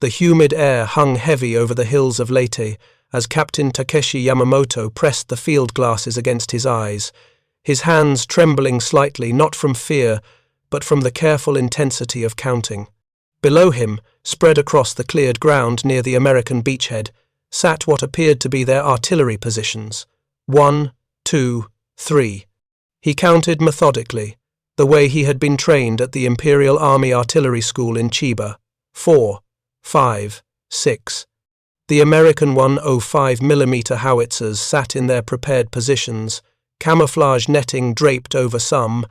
The humid air hung heavy over the hills of Leyte as Captain Takeshi Yamamoto pressed the field glasses against his eyes, his hands trembling slightly not from fear, but from the careful intensity of counting. Below him, spread across the cleared ground near the American beachhead, sat what appeared to be their artillery positions. 1, 2, 3. He counted methodically, the way he had been trained at the Imperial Army Artillery School in Chiba. 4, 5, 6. The American 105mm howitzers sat in their prepared positions, camouflage netting draped over some,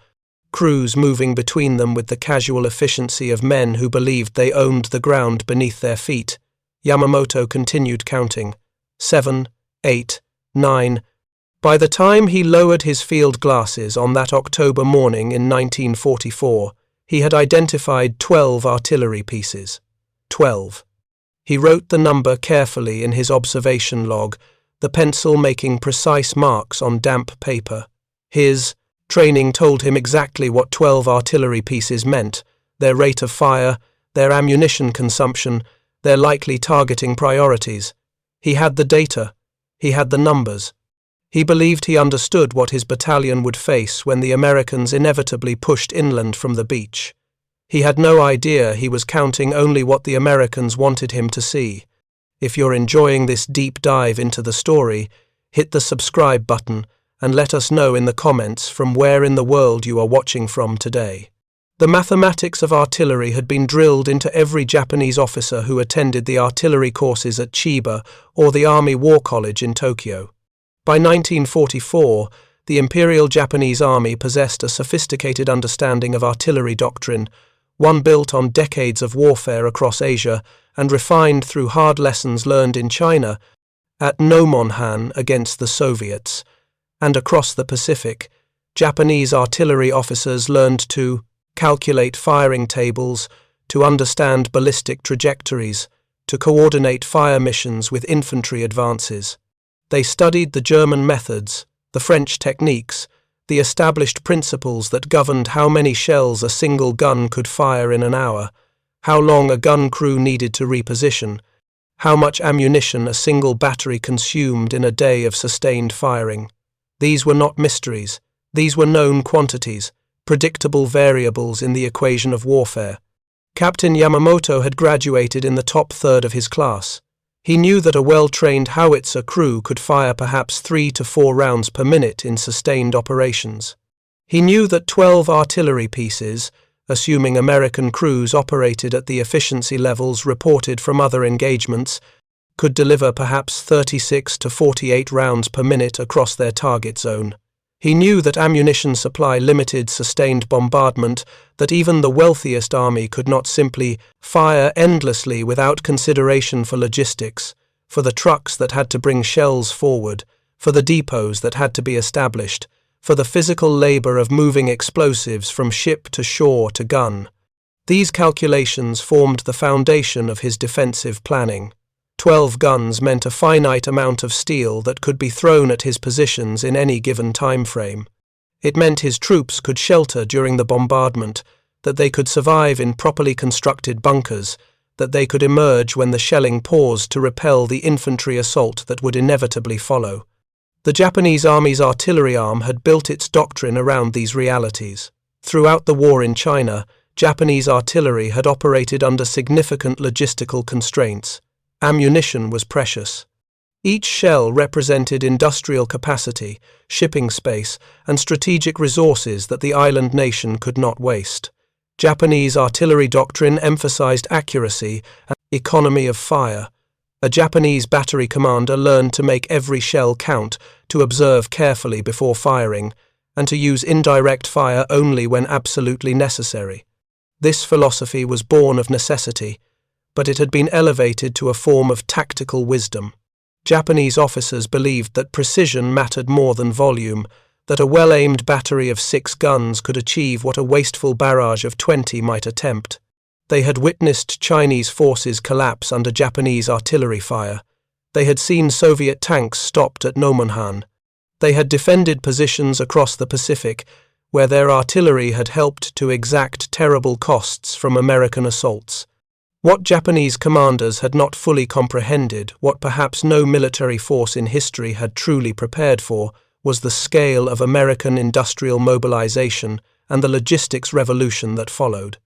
crews moving between them with the casual efficiency of men who believed they owned the ground beneath their feet. Yamamoto continued counting. 7, 8, 9. By the time he lowered his field glasses on that October morning in 1944, he had identified 12 artillery pieces. 12. He wrote the number carefully in his observation log, the pencil making precise marks on damp paper. His training told him exactly what 12 artillery pieces meant, their rate of fire, their ammunition consumption, their likely targeting priorities. He had the data. He had the numbers. He believed he understood what his battalion would face when the Americans inevitably pushed inland from the beach. He had no idea he was counting only what the Americans wanted him to see. If you're enjoying this deep dive into the story, hit the subscribe button and let us know in the comments from where in the world you are watching from today. The mathematics of artillery had been drilled into every Japanese officer who attended the artillery courses at Chiba or the Army War College in Tokyo. By 1944, the Imperial Japanese Army possessed a sophisticated understanding of artillery doctrine, one built on decades of warfare across Asia and refined through hard lessons learned in China, at Nomonhan against the Soviets, and across the Pacific. Japanese artillery officers learned to calculate firing tables, to understand ballistic trajectories, to coordinate fire missions with infantry advances. They studied the German methods, the French techniques, the established principles that governed how many shells a single gun could fire in an hour, how long a gun crew needed to reposition, how much ammunition a single battery consumed in a day of sustained firing. These were not mysteries. These were known quantities, predictable variables in the equation of warfare. Captain Yamamoto had graduated in the top third of his class. He knew that a well-trained howitzer crew could fire perhaps 3 to 4 rounds per minute in sustained operations. He knew that 12 artillery pieces, assuming American crews operated at the efficiency levels reported from other engagements, could deliver perhaps 36 to 48 rounds per minute across their target zone. He knew that ammunition supply limited sustained bombardment, that even the wealthiest army could not simply fire endlessly without consideration for logistics, for the trucks that had to bring shells forward, for the depots that had to be established, for the physical labor of moving explosives from ship to shore to gun. These calculations formed the foundation of his defensive planning. 12 guns meant a finite amount of steel that could be thrown at his positions in any given time frame. It meant his troops could shelter during the bombardment, that they could survive in properly constructed bunkers, that they could emerge when the shelling paused to repel the infantry assault that would inevitably follow. The Japanese Army's artillery arm had built its doctrine around these realities. Throughout the war in China, Japanese artillery had operated under significant logistical constraints. Ammunition was precious. Each shell represented industrial capacity, shipping space, and strategic resources that the island nation could not waste. Japanese artillery doctrine emphasized accuracy and economy of fire. A Japanese battery commander learned to make every shell count, to observe carefully before firing, and to use indirect fire only when absolutely necessary. This philosophy was born of necessity, but it had been elevated to a form of tactical wisdom. Japanese officers believed that precision mattered more than volume, that a well-aimed battery of 6 guns could achieve what a wasteful barrage of 20 might attempt. They had witnessed Chinese forces collapse under Japanese artillery fire. They had seen Soviet tanks stopped at Nomonhan. They had defended positions across the Pacific, where their artillery had helped to exact terrible costs from American assaults. What Japanese commanders had not fully comprehended, what perhaps no military force in history had truly prepared for, was the scale of American industrial mobilization and the logistics revolution that followed.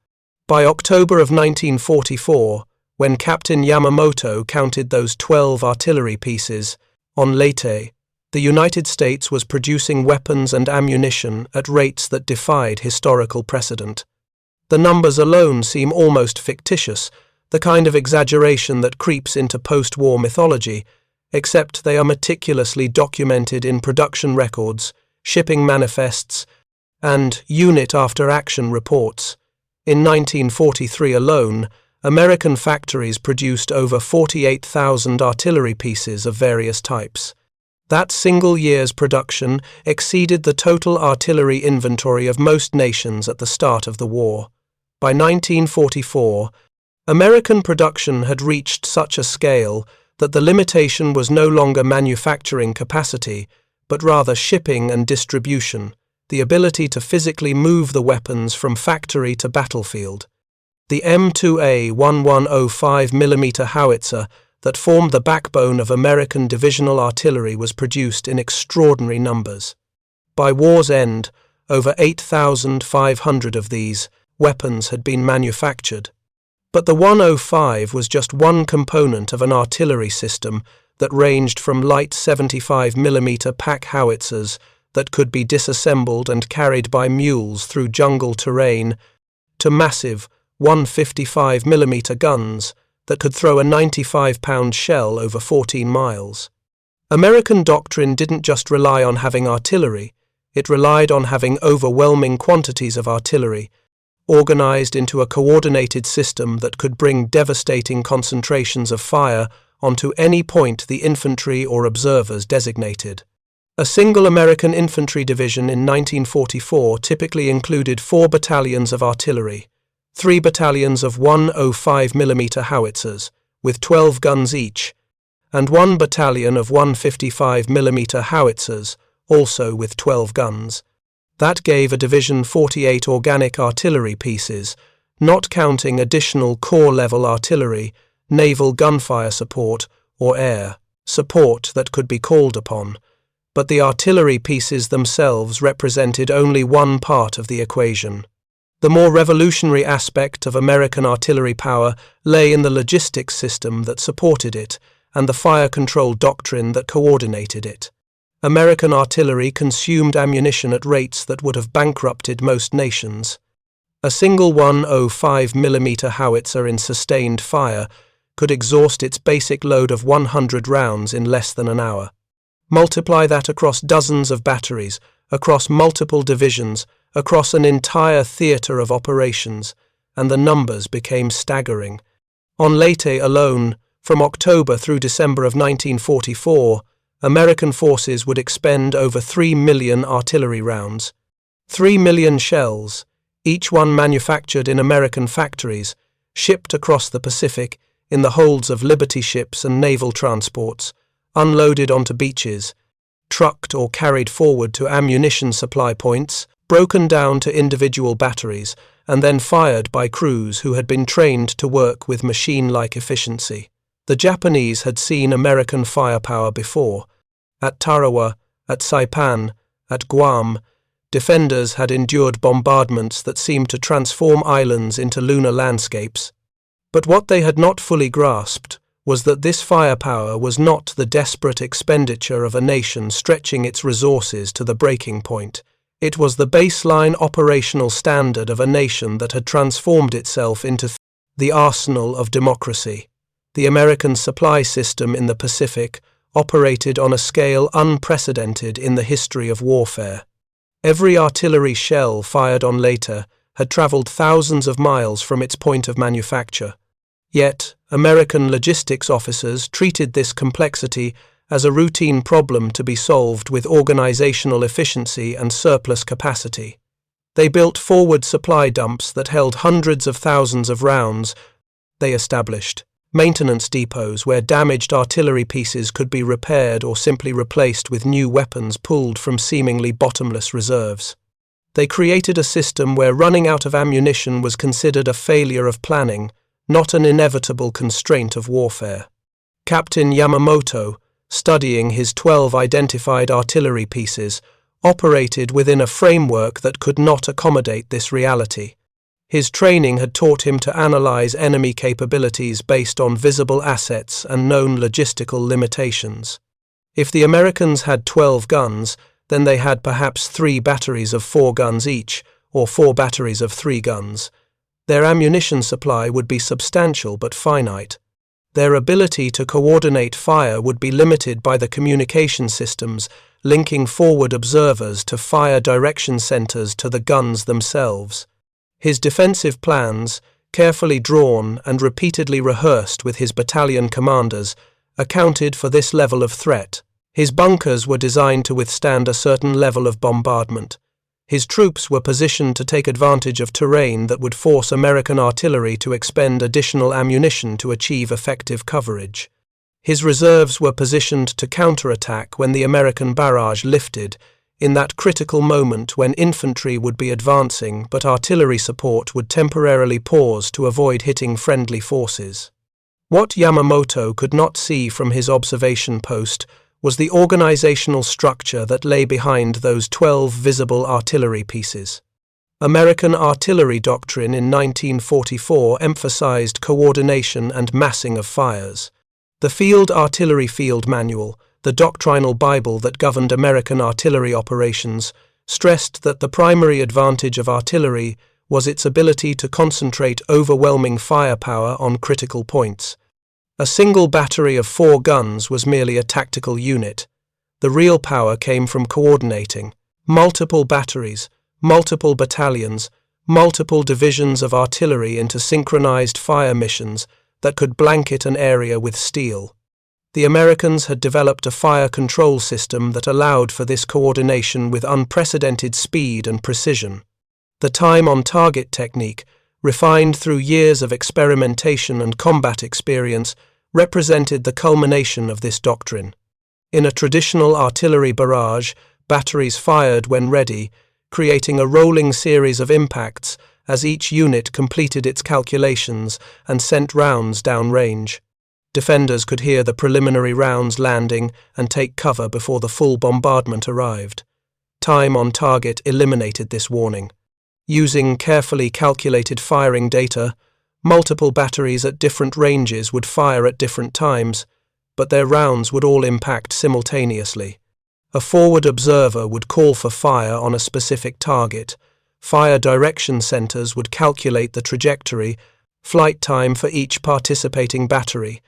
By October of 1944, when Captain Yamamoto counted those 12 artillery pieces on Leyte, the United States was producing weapons and ammunition at rates that defied historical precedent. The numbers alone seem almost fictitious, the kind of exaggeration that creeps into post-war mythology, except they are meticulously documented in production records, shipping manifests, and unit-after-action reports. In 1943 alone, American factories produced over 48,000 artillery pieces of various types. That single year's production exceeded the total artillery inventory of most nations at the start of the war. By 1944, American production had reached such a scale that the limitation was no longer manufacturing capacity, but rather shipping and distribution, the ability to physically move the weapons from factory to battlefield. The M2A 1105mm howitzer that formed the backbone of American divisional artillery was produced in extraordinary numbers. By war's end, over 8,500 of these weapons had been manufactured. But the 105 was just one component of an artillery system that ranged from light 75mm pack howitzers that could be disassembled and carried by mules through jungle terrain to massive 155mm guns that could throw a 95-pound shell over 14 miles. American doctrine didn't just rely on having artillery, it relied on having overwhelming quantities of artillery, organized into a coordinated system that could bring devastating concentrations of fire onto any point the infantry or observers designated. A single American infantry division in 1944 typically included 4 battalions of artillery, 3 battalions of 105mm howitzers, with 12 guns each, and 1 battalion of 155mm howitzers, also with 12 guns. That gave a division 48 organic artillery pieces, not counting additional corps-level artillery, naval gunfire support, or air support that could be called upon. But the artillery pieces themselves represented only one part of the equation. The more revolutionary aspect of American artillery power lay in the logistics system that supported it and the fire control doctrine that coordinated it. American artillery consumed ammunition at rates that would have bankrupted most nations. A single 105mm howitzer in sustained fire could exhaust its basic load of 100 rounds in less than an hour. Multiply that across dozens of batteries, across multiple divisions, across an entire theatre of operations, and the numbers became staggering. On Leyte alone, from October through December of 1944, American forces would expend over 3 million artillery rounds. 3 million shells, each one manufactured in American factories, shipped across the Pacific in the holds of Liberty ships and naval transports, unloaded onto beaches, trucked or carried forward to ammunition supply points, broken down to individual batteries, and then fired by crews who had been trained to work with machine-like efficiency. The Japanese had seen American firepower before. At Tarawa, at Saipan, at Guam, defenders had endured bombardments that seemed to transform islands into lunar landscapes. But what they had not fully grasped was that this firepower was not the desperate expenditure of a nation stretching its resources to the breaking point. It was the baseline operational standard of a nation that had transformed itself into the arsenal of democracy. The American supply system in the Pacific operated on a scale unprecedented in the history of warfare. Every artillery shell fired on Leyte had traveled thousands of miles from its point of manufacture. Yet, American logistics officers treated this complexity as a routine problem to be solved with organizational efficiency and surplus capacity. They built forward supply dumps that held hundreds of thousands of rounds. They established maintenance depots where damaged artillery pieces could be repaired or simply replaced with new weapons pulled from seemingly bottomless reserves. They created a system where running out of ammunition was considered a failure of planning, not an inevitable constraint of warfare. Captain Yamamoto, studying his 12 identified artillery pieces, operated within a framework that could not accommodate this reality. His training had taught him to analyze enemy capabilities based on visible assets and known logistical limitations. If the Americans had 12 guns, then they had perhaps 3 batteries of 4 guns each, or 4 batteries of 3 guns. Their ammunition supply would be substantial but finite. Their ability to coordinate fire would be limited by the communication systems linking forward observers to fire direction centers to the guns themselves. His defensive plans, carefully drawn and repeatedly rehearsed with his battalion commanders, accounted for this level of threat. His bunkers were designed to withstand a certain level of bombardment. His troops were positioned to take advantage of terrain that would force American artillery to expend additional ammunition to achieve effective coverage. His reserves were positioned to counterattack when the American barrage lifted, in that critical moment when infantry would be advancing but artillery support would temporarily pause to avoid hitting friendly forces. What Yamamoto could not see from his observation post was the organizational structure that lay behind those 12 visible artillery pieces. American artillery doctrine in 1944 emphasized coordination and massing of fires. The Field Artillery Field Manual, the doctrinal Bible that governed American artillery operations, stressed that the primary advantage of artillery was its ability to concentrate overwhelming firepower on critical points. A single battery of 4 guns was merely a tactical unit. The real power came from coordinating multiple batteries, multiple battalions, multiple divisions of artillery into synchronized fire missions that could blanket an area with steel. The Americans had developed a fire control system that allowed for this coordination with unprecedented speed and precision. The time-on-target technique, refined through years of experimentation and combat experience, represented the culmination of this doctrine. In a traditional artillery barrage, batteries fired when ready, creating a rolling series of impacts as each unit completed its calculations and sent rounds downrange. Defenders could hear the preliminary rounds landing and take cover before the full bombardment arrived. Time on target eliminated this warning. Using carefully calculated firing data, multiple batteries at different ranges would fire at different times, but their rounds would all impact simultaneously. A forward observer would call for fire on a specific target. Fire direction centers would calculate the trajectory, flight time for each participating battery.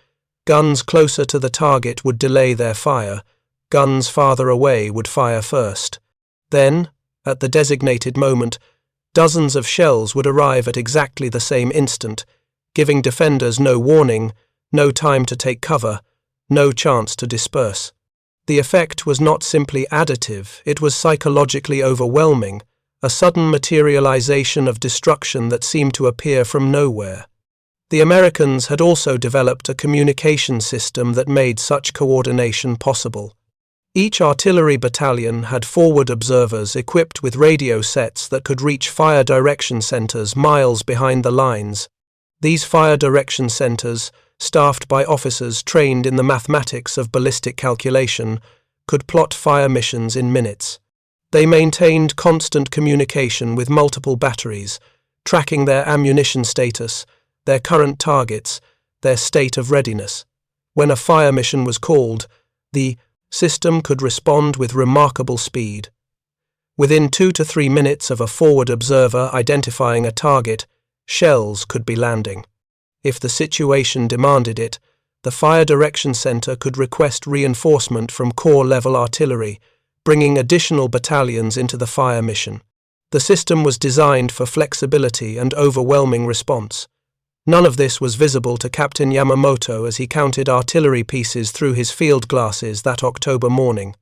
Guns closer to the target would delay their fire. Guns farther away would fire first. Then, at the designated moment, dozens of shells would arrive at exactly the same instant, giving defenders no warning, no time to take cover, no chance to disperse. The effect was not simply additive, it was psychologically overwhelming, a sudden materialization of destruction that seemed to appear from nowhere. The Americans had also developed a communication system that made such coordination possible. Each artillery battalion had forward observers equipped with radio sets that could reach fire direction centers miles behind the lines. These fire direction centers, staffed by officers trained in the mathematics of ballistic calculation, could plot fire missions in minutes. They maintained constant communication with multiple batteries, tracking their ammunition status, their current targets, their state of readiness. When a fire mission was called, the system could respond with remarkable speed. Within 2 to 3 minutes of a forward observer identifying a target, shells could be landing. If the situation demanded it, the Fire Direction Center could request reinforcement from corps-level artillery, bringing additional battalions into the fire mission. The system was designed for flexibility and overwhelming response. None of this was visible to Captain Yamamoto as he counted artillery pieces through his field glasses that October morning.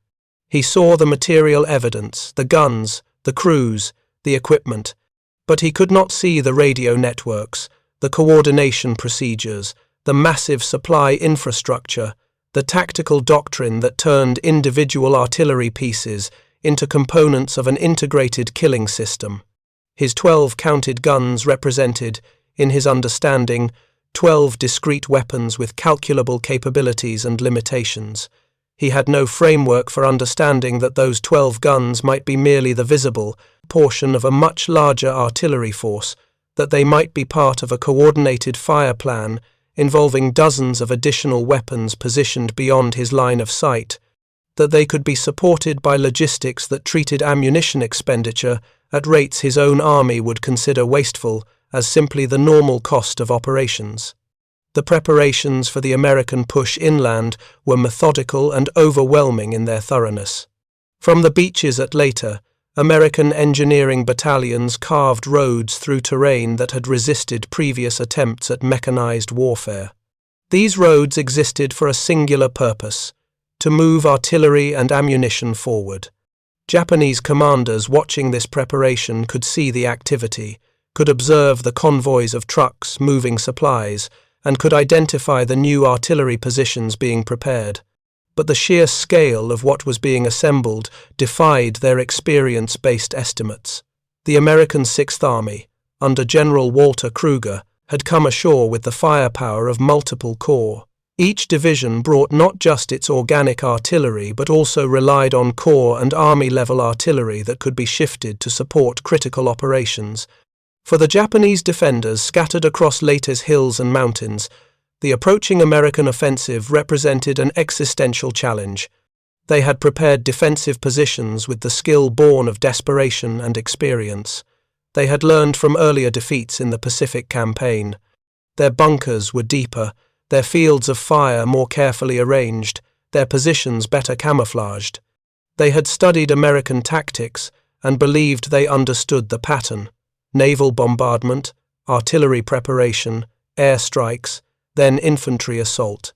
He saw the material evidence, the guns, the crews, the equipment, but he could not see the radio networks, the coordination procedures, the massive supply infrastructure, the tactical doctrine that turned individual artillery pieces into components of an integrated killing system. His 12 counted guns represented, in his understanding, 12 discrete weapons with calculable capabilities and limitations. He had no framework for understanding that those 12 guns might be merely the visible portion of a much larger artillery force, that they might be part of a coordinated fire plan involving dozens of additional weapons positioned beyond his line of sight, that they could be supported by logistics that treated ammunition expenditure at rates his own army would consider wasteful as simply the normal cost of operations. The preparations for the American push inland were methodical and overwhelming in their thoroughness. From the beaches at Leyte, American engineering battalions carved roads through terrain that had resisted previous attempts at mechanized warfare. These roads existed for a singular purpose: to move artillery and ammunition forward. Japanese commanders watching this preparation could see the activity, could observe the convoys of trucks moving supplies, and could identify the new artillery positions being prepared. But the sheer scale of what was being assembled defied their experience-based estimates. The American Sixth Army, under General Walter Kruger, had come ashore with the firepower of multiple corps. Each division brought not just its organic artillery but also relied on corps and army-level artillery that could be shifted to support critical operations. For the Japanese defenders scattered across Leyte's hills and mountains, the approaching American offensive represented an existential challenge. They had prepared defensive positions with the skill born of desperation and experience. They had learned from earlier defeats in the Pacific Campaign. Their bunkers were deeper, their fields of fire more carefully arranged, their positions better camouflaged. They had studied American tactics and believed they understood the pattern: naval bombardment, artillery preparation, air strikes, then infantry assault.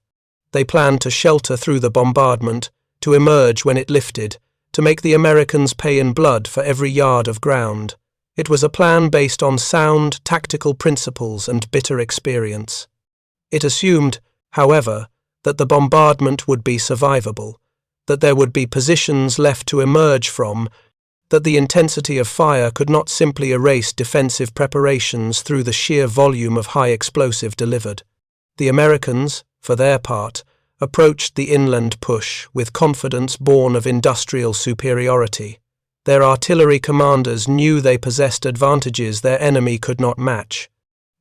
They planned to shelter through the bombardment, to emerge when it lifted, to make the Americans pay in blood for every yard of ground. It was a plan based on sound tactical principles and bitter experience. It assumed, however, that the bombardment would be survivable, that there would be positions left to emerge from, that the intensity of fire could not simply erase defensive preparations through the sheer volume of high explosive delivered. The Americans, for their part, approached the inland push with confidence born of industrial superiority. Their artillery commanders knew they possessed advantages their enemy could not match.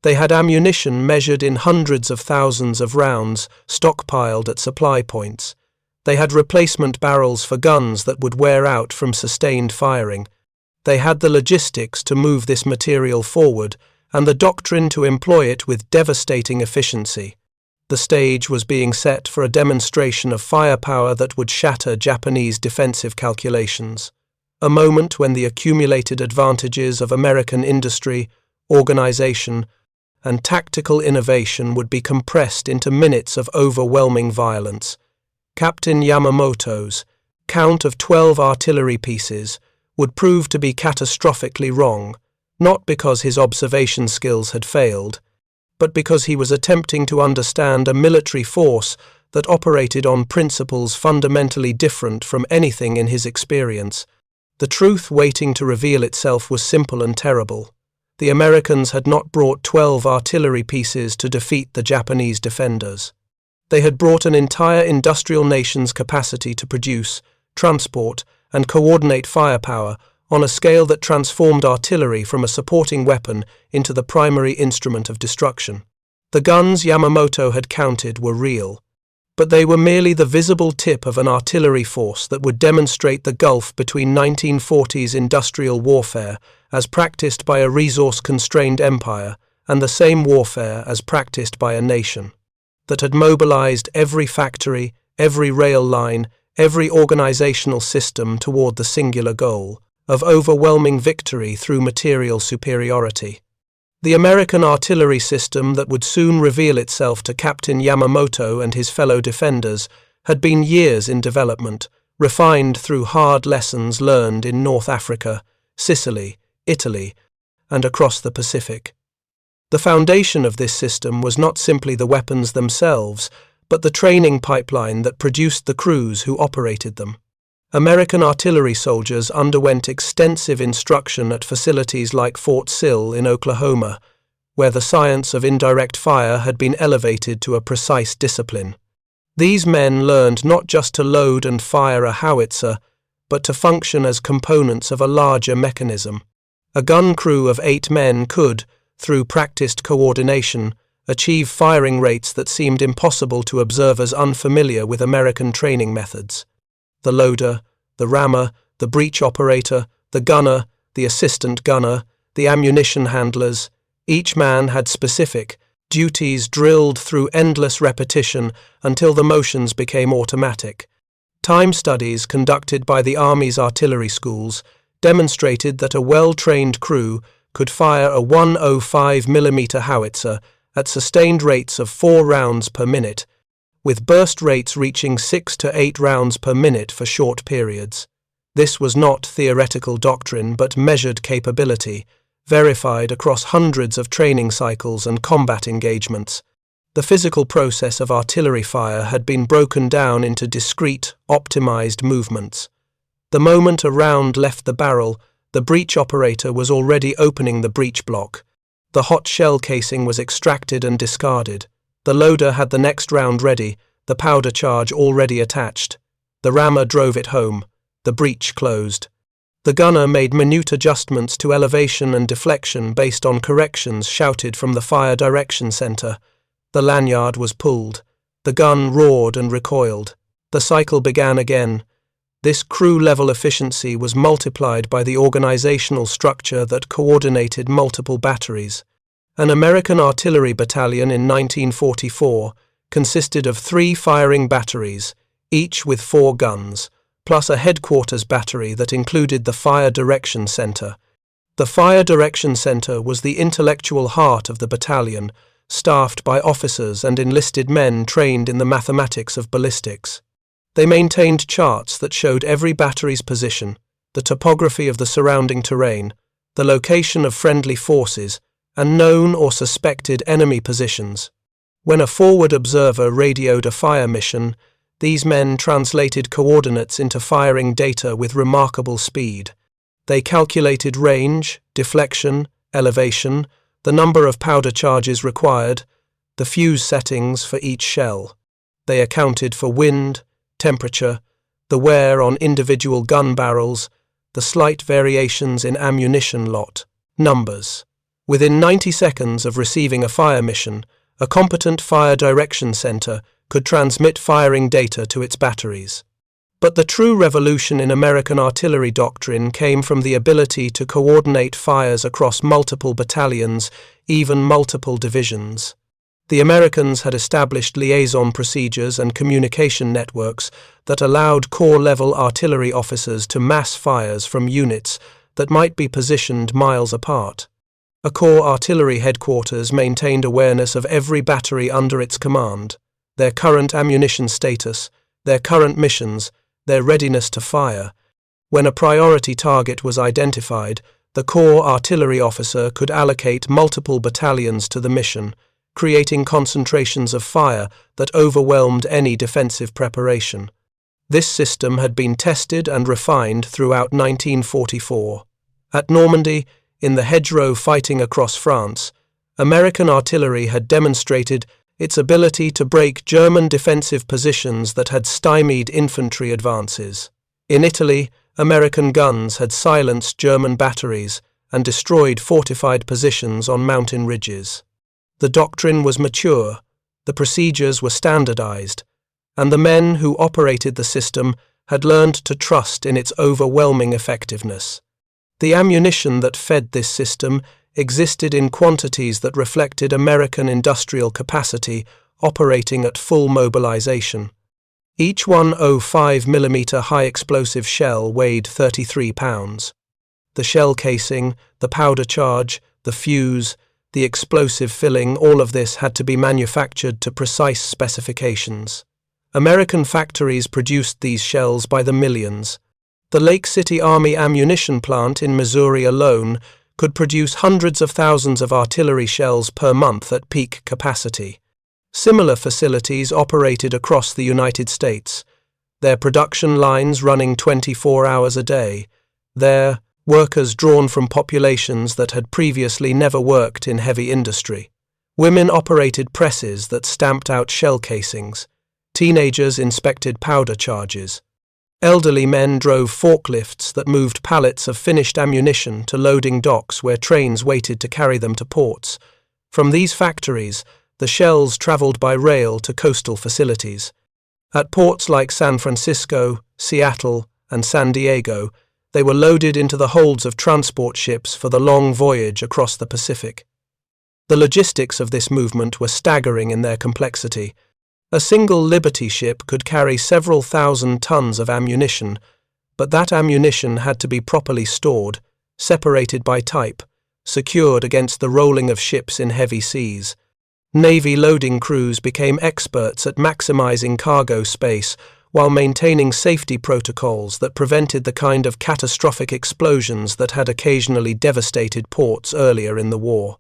They had ammunition measured in hundreds of thousands of rounds stockpiled at supply points. They had replacement barrels for guns that would wear out from sustained firing. They had the logistics to move this material forward and the doctrine to employ it with devastating efficiency. The stage was being set for a demonstration of firepower that would shatter Japanese defensive calculations. A moment when the accumulated advantages of American industry, organization, and tactical innovation would be compressed into minutes of overwhelming violence. Captain Yamamoto's count of 12 artillery pieces would prove to be catastrophically wrong, not because his observation skills had failed, but because he was attempting to understand a military force that operated on principles fundamentally different from anything in his experience. The truth waiting to reveal itself was simple and terrible. The Americans had not brought 12 artillery pieces to defeat the Japanese defenders. They had brought an entire industrial nation's capacity to produce, transport, and coordinate firepower on a scale that transformed artillery from a supporting weapon into the primary instrument of destruction. The guns Yamamoto had counted were real, but they were merely the visible tip of an artillery force that would demonstrate the gulf between 1940s industrial warfare as practiced by a resource-constrained empire and the same warfare as practiced by a nation that had mobilized every factory, every rail line, every organizational system toward the singular goal of overwhelming victory through material superiority. The American artillery system that would soon reveal itself to Captain Yamamoto and his fellow defenders had been years in development, refined through hard lessons learned in North Africa, Sicily, Italy, and across the Pacific. The foundation of this system was not simply the weapons themselves, but the training pipeline that produced the crews who operated them. American artillery soldiers underwent extensive instruction at facilities like Fort Sill in Oklahoma, where the science of indirect fire had been elevated to a precise discipline. These men learned not just to load and fire a howitzer, but to function as components of a larger mechanism. A gun crew of 8 men could, through practiced coordination, achieve firing rates that seemed impossible to observers unfamiliar with American training methods. The loader, the rammer, the breech operator, the gunner, the assistant gunner, the ammunition handlers, each man had specific duties drilled through endless repetition until the motions became automatic. Time studies conducted by the Army's artillery schools demonstrated that a well-trained crew could fire a 105mm howitzer at sustained rates of 4 rounds per minute, with burst rates reaching 6 to 8 rounds per minute for short periods. This was not theoretical doctrine but measured capability, verified across hundreds of training cycles and combat engagements. The physical process of artillery fire had been broken down into discrete, optimized movements. The moment a round left the barrel, the breech operator was already opening the breech block. The hot shell casing was extracted and discarded. The loader had the next round ready, the powder charge already attached. The rammer drove it home. The breech closed. The gunner made minute adjustments to elevation and deflection based on corrections shouted from the fire direction center. The lanyard was pulled. The gun roared and recoiled. The cycle began again. This crew-level efficiency was multiplied by the organizational structure that coordinated multiple batteries. An American artillery battalion in 1944 consisted of 3 firing batteries, each with 4 guns, plus a headquarters battery that included the Fire Direction Center. The Fire Direction Center was the intellectual heart of the battalion, staffed by officers and enlisted men trained in the mathematics of ballistics. They maintained charts that showed every battery's position, the topography of the surrounding terrain, the location of friendly forces, and known or suspected enemy positions. When a forward observer radioed a fire mission, these men translated coordinates into firing data with remarkable speed. They calculated range, deflection, elevation, the number of powder charges required, the fuse settings for each shell. They accounted for wind, temperature, the wear on individual gun barrels, the slight variations in ammunition lot numbers. Within 90 seconds of receiving a fire mission, a competent fire direction center could transmit firing data to its batteries. But the true revolution in American artillery doctrine came from the ability to coordinate fires across multiple battalions, even multiple divisions. The Americans had established liaison procedures and communication networks that allowed corps-level artillery officers to mass fires from units that might be positioned miles apart. A corps artillery headquarters maintained awareness of every battery under its command, their current ammunition status, their current missions, their readiness to fire. When a priority target was identified, the corps artillery officer could allocate multiple battalions to the mission, creating concentrations of fire that overwhelmed any defensive preparation. This system had been tested and refined throughout 1944. At Normandy, in the hedgerow fighting across France, American artillery had demonstrated its ability to break German defensive positions that had stymied infantry advances. In Italy, American guns had silenced German batteries and destroyed fortified positions on mountain ridges. The doctrine was mature, the procedures were standardized, and the men who operated the system had learned to trust in its overwhelming effectiveness. The ammunition that fed this system existed in quantities that reflected American industrial capacity operating at full mobilization. Each 105mm high-explosive shell weighed 33 pounds. The shell casing, the powder charge, the fuse, the explosive filling, all of this had to be manufactured to precise specifications. American factories produced these shells by the millions. The Lake City Army ammunition plant in Missouri alone could produce hundreds of thousands of artillery shells per month at peak capacity. Similar facilities operated across the United States, their production lines running 24 hours a day. There, workers drawn from populations that had previously never worked in heavy industry. Women operated presses that stamped out shell casings. Teenagers inspected powder charges. Elderly men drove forklifts that moved pallets of finished ammunition to loading docks where trains waited to carry them to ports. From these factories, the shells traveled by rail to coastal facilities. At ports like San Francisco, Seattle, and San Diego, they were loaded into the holds of transport ships for the long voyage across the Pacific. The logistics of this movement were staggering in their complexity. A single Liberty ship could carry several thousand tons of ammunition, but that ammunition had to be properly stored, separated by type, secured against the rolling of ships in heavy seas. Navy loading crews became experts at maximizing cargo space while maintaining safety protocols that prevented the kind of catastrophic explosions that had occasionally devastated ports earlier in the war.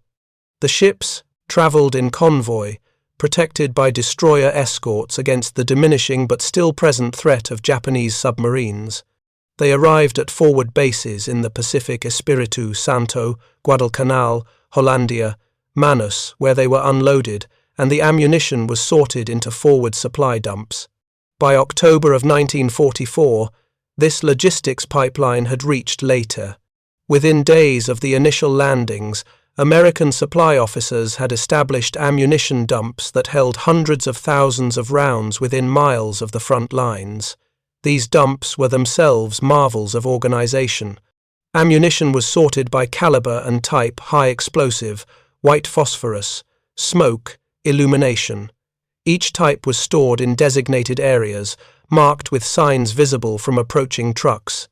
The ships traveled in convoy, protected by destroyer escorts against the diminishing but still present threat of Japanese submarines. They arrived at forward bases in the Pacific Espiritu Santo, Guadalcanal, Hollandia, Manus, where they were unloaded, and the ammunition was sorted into forward supply dumps. By October of 1944, this logistics pipeline had reached Leyte. Within days of the initial landings, American supply officers had established ammunition dumps that held hundreds of thousands of rounds within miles of the front lines. These dumps were themselves marvels of organization. Ammunition was sorted by caliber and type: high explosive, white phosphorus, smoke, illumination. Each type was stored in designated areas, marked with signs visible from approaching trucks.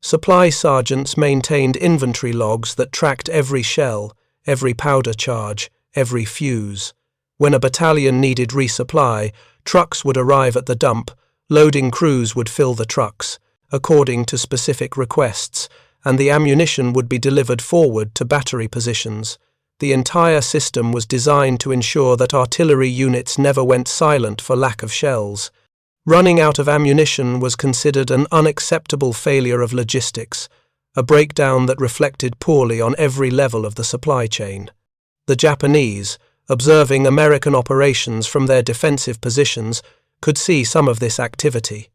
Supply sergeants maintained inventory logs that tracked every shell, every powder charge, every fuse. When a battalion needed resupply, trucks would arrive at the dump, loading crews would fill the trucks, according to specific requests, and the ammunition would be delivered forward to battery positions. The entire system was designed to ensure that artillery units never went silent for lack of shells. Running out of ammunition was considered an unacceptable failure of logistics, a breakdown that reflected poorly on every level of the supply chain. The Japanese, observing American operations from their defensive positions, could see some of this activity.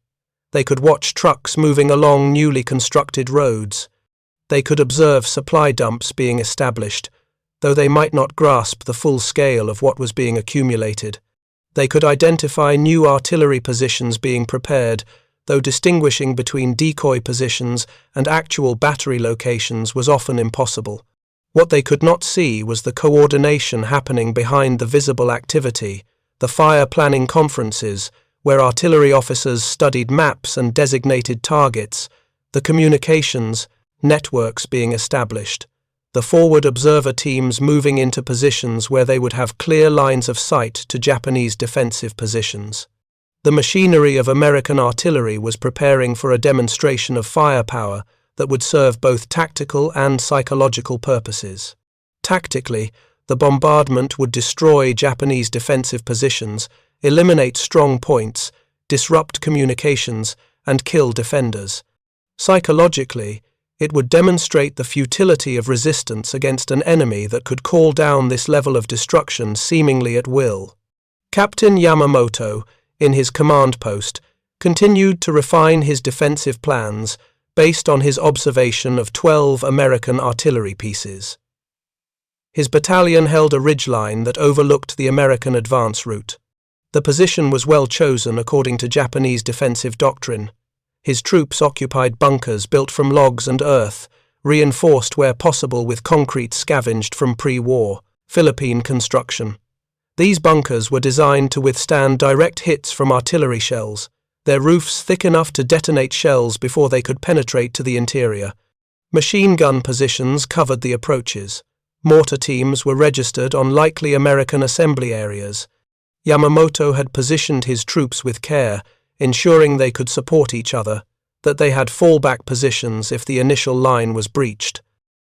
They could watch trucks moving along newly constructed roads. They could observe supply dumps being established, though they might not grasp the full scale of what was being accumulated. They could identify new artillery positions being prepared, though distinguishing between decoy positions and actual battery locations was often impossible. What they could not see was the coordination happening behind the visible activity, the fire planning conferences, where artillery officers studied maps and designated targets, the communications, networks being established, the forward observer teams moving into positions where they would have clear lines of sight to Japanese defensive positions. The machinery of American artillery was preparing for a demonstration of firepower that would serve both tactical and psychological purposes. Tactically, the bombardment would destroy Japanese defensive positions, eliminate strong points, disrupt communications, and kill defenders. Psychologically, it would demonstrate the futility of resistance against an enemy that could call down this level of destruction seemingly at will. Captain Yamamoto, in his command post, continued to refine his defensive plans based on his observation of 12 American artillery pieces. His battalion held a ridgeline that overlooked the American advance route. The position was well chosen according to Japanese defensive doctrine. His troops occupied bunkers built from logs and earth, reinforced where possible with concrete scavenged from pre-war Philippine construction. These bunkers were designed to withstand direct hits from artillery shells, their roofs thick enough to detonate shells before they could penetrate to the interior. Machine gun positions covered the approaches. Mortar teams were registered on likely American assembly areas. Yamamoto had positioned his troops with care, ensuring they could support each other, that they had fallback positions if the initial line was breached.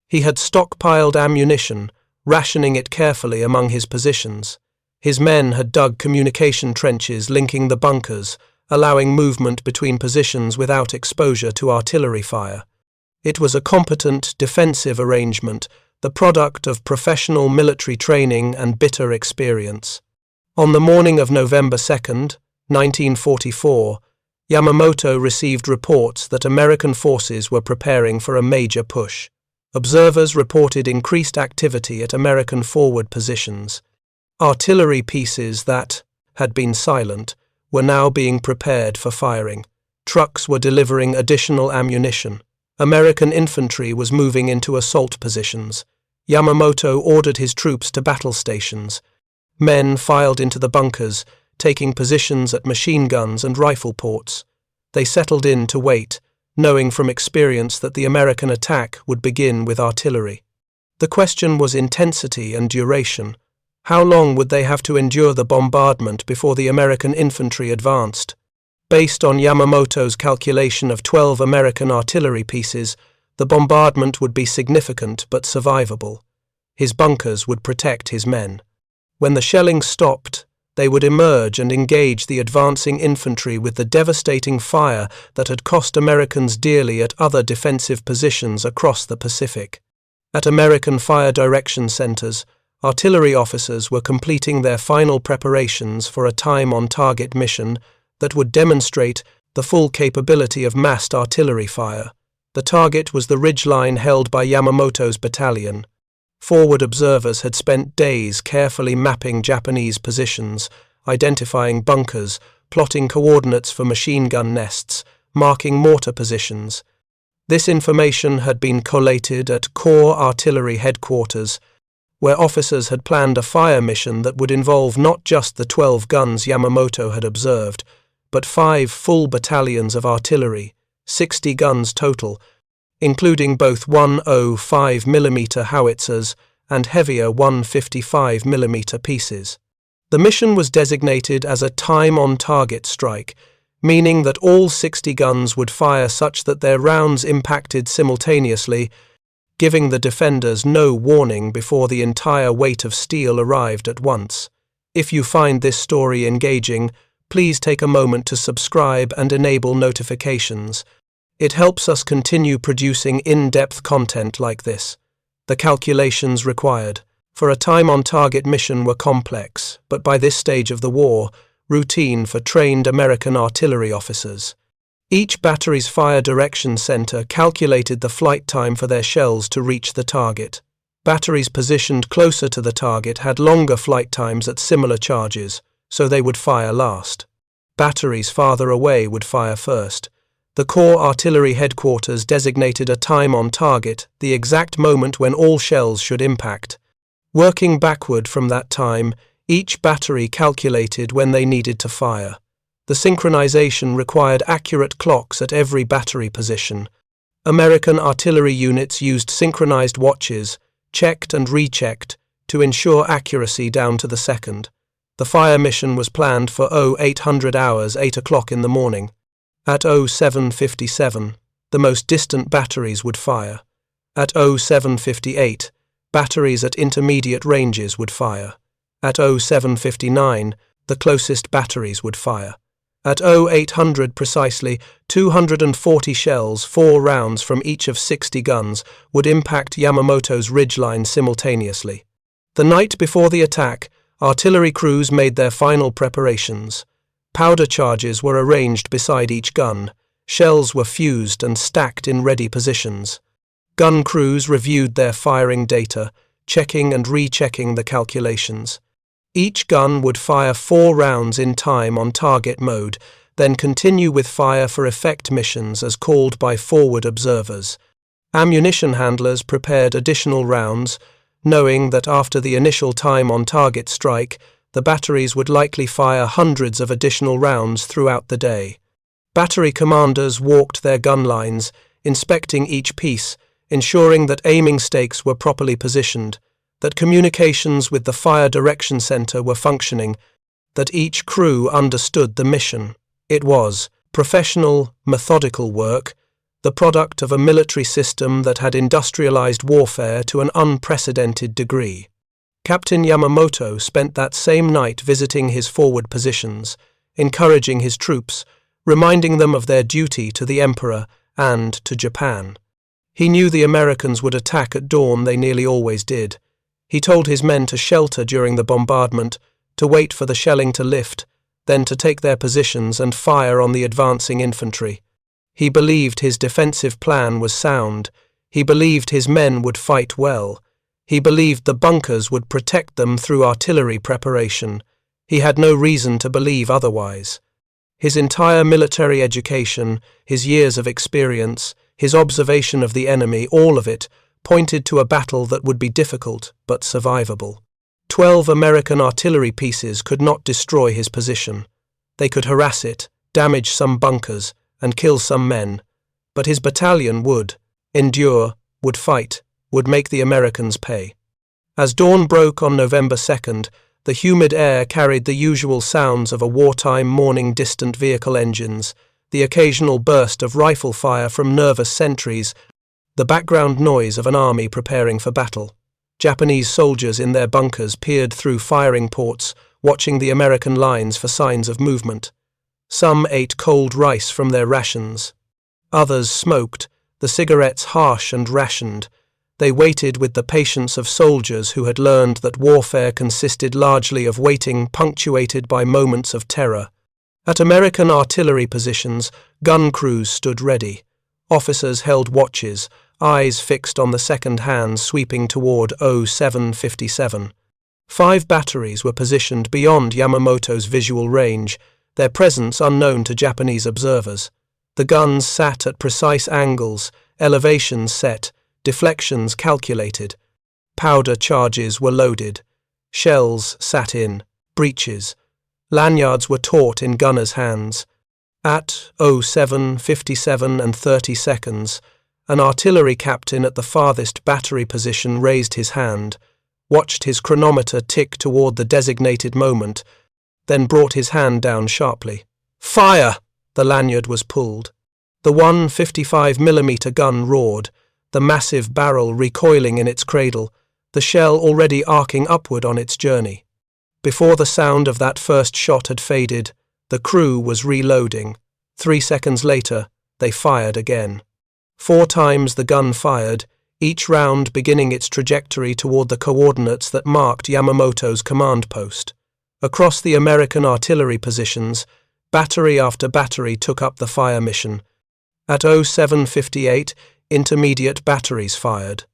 He had stockpiled ammunition, rationing it carefully among his positions. His men had dug communication trenches linking the bunkers, allowing movement between positions without exposure to artillery fire. It was a competent, defensive arrangement, the product of professional military training and bitter experience. On the morning of November 2nd, 1944, Yamamoto received reports that American forces were preparing for a major push. Observers reported increased activity at American forward positions. Artillery pieces that had been silent were now being prepared for firing. Trucks were delivering additional ammunition. American infantry was moving into assault positions. Yamamoto ordered his troops to battle stations. Men filed into the bunkers, taking positions at machine guns and rifle ports. They settled in to wait, knowing from experience that the American attack would begin with artillery. The question was intensity and duration. How long would they have to endure the bombardment before the American infantry advanced? Based on Yamamoto's calculation of 12 American artillery pieces, the bombardment would be significant but survivable. His bunkers would protect his men. When the shelling stopped, they would emerge and engage the advancing infantry with the devastating fire that had cost Americans dearly at other defensive positions across the Pacific. At American fire direction centers, artillery officers were completing their final preparations for a time-on-target mission that would demonstrate the full capability of massed artillery fire. The target was the ridgeline held by Yamamoto's battalion. Forward observers had spent days carefully mapping Japanese positions, identifying bunkers, plotting coordinates for machine gun nests, marking mortar positions. This information had been collated at Corps Artillery Headquarters, where officers had planned a fire mission that would involve not just the 12 guns Yamamoto had observed, but 5 full battalions of artillery, 60 guns total, including both 105mm howitzers and heavier 155mm pieces. The mission was designated as a time-on-target strike, meaning that all 60 guns would fire such that their rounds impacted simultaneously, giving the defenders no warning before the entire weight of steel arrived at once. If you find this story engaging, please take a moment to subscribe and enable notifications. It helps us continue producing in-depth content like this. The calculations required for a time-on-target mission were complex, but by this stage of the war, routine for trained American artillery officers. Each battery's fire direction center calculated the flight time for their shells to reach the target. Batteries positioned closer to the target had longer flight times at similar charges, so they would fire last. Batteries farther away would fire first. The Corps Artillery Headquarters designated a time on target, the exact moment when all shells should impact. Working backward from that time, each battery calculated when they needed to fire. The synchronization required accurate clocks at every battery position. American artillery units used synchronized watches, checked and rechecked, to ensure accuracy down to the second. The fire mission was planned for 0800 hours, 8 o'clock in the morning. At 0757, the most distant batteries would fire. At 0758, batteries at intermediate ranges would fire. At 0759, the closest batteries would fire. At 0800 precisely, 240 shells, 4 rounds from each of 60 guns, would impact Yamamoto's ridgeline simultaneously. The night before the attack, artillery crews made their final preparations. Powder charges were arranged beside each gun. Shells were fused and stacked in ready positions. Gun crews reviewed their firing data, checking and rechecking the calculations. Each gun would fire 4 rounds in time on target mode, then continue with fire for effect missions as called by forward observers. Ammunition handlers prepared additional rounds, knowing that after the initial time on target strike, the batteries would likely fire hundreds of additional rounds throughout the day. Battery commanders walked their gun lines, inspecting each piece, ensuring that aiming stakes were properly positioned, that communications with the fire direction center were functioning, that each crew understood the mission. It was professional, methodical work, the product of a military system that had industrialized warfare to an unprecedented degree. Captain Yamamoto spent that same night visiting his forward positions, encouraging his troops, reminding them of their duty to the Emperor and to Japan. He knew the Americans would attack at dawn. They nearly always did. He told his men to shelter during the bombardment, to wait for the shelling to lift, then to take their positions and fire on the advancing infantry. He believed his defensive plan was sound. He believed his men would fight well. He believed the bunkers would protect them through artillery preparation. He had no reason to believe otherwise. His entire military education, his years of experience, his observation of the enemy, all of it, pointed to a battle that would be difficult but survivable. 12 American artillery pieces could not destroy his position. They could harass it, damage some bunkers, and kill some men. But his battalion would endure, would fight, would make the Americans pay. As dawn broke on November 2nd, the humid air carried the usual sounds of a wartime morning, distant vehicle engines, the occasional burst of rifle fire from nervous sentries, the background noise of an army preparing for battle. Japanese soldiers in their bunkers peered through firing ports, watching the American lines for signs of movement. Some ate cold rice from their rations. Others smoked, the cigarettes harsh and rationed. They waited with the patience of soldiers who had learned that warfare consisted largely of waiting, punctuated by moments of terror. At American artillery positions, gun crews stood ready. Officers held watches, eyes fixed on the second hands sweeping toward 0757. 5 batteries were positioned beyond Yamamoto's visual range, their presence unknown to Japanese observers. The guns sat at precise angles, elevations set, deflections calculated. Powder charges were loaded. Shells sat in breeches. Lanyards were taut in gunners' hands. At 07:57 and 30 seconds, an artillery captain at the farthest battery position raised his hand, watched his chronometer tick toward the designated moment, then brought his hand down sharply. "Fire!" The lanyard was pulled. The 155mm gun roared, the massive barrel recoiling in its cradle, the shell already arcing upward on its journey. Before the sound of that first shot had faded, the crew was reloading. 3 seconds later, they fired again. 4 times the gun fired, each round beginning its trajectory toward the coordinates that marked Yamamoto's command post. Across the American artillery positions, battery after battery took up the fire mission. At 07:58, intermediate batteries fired.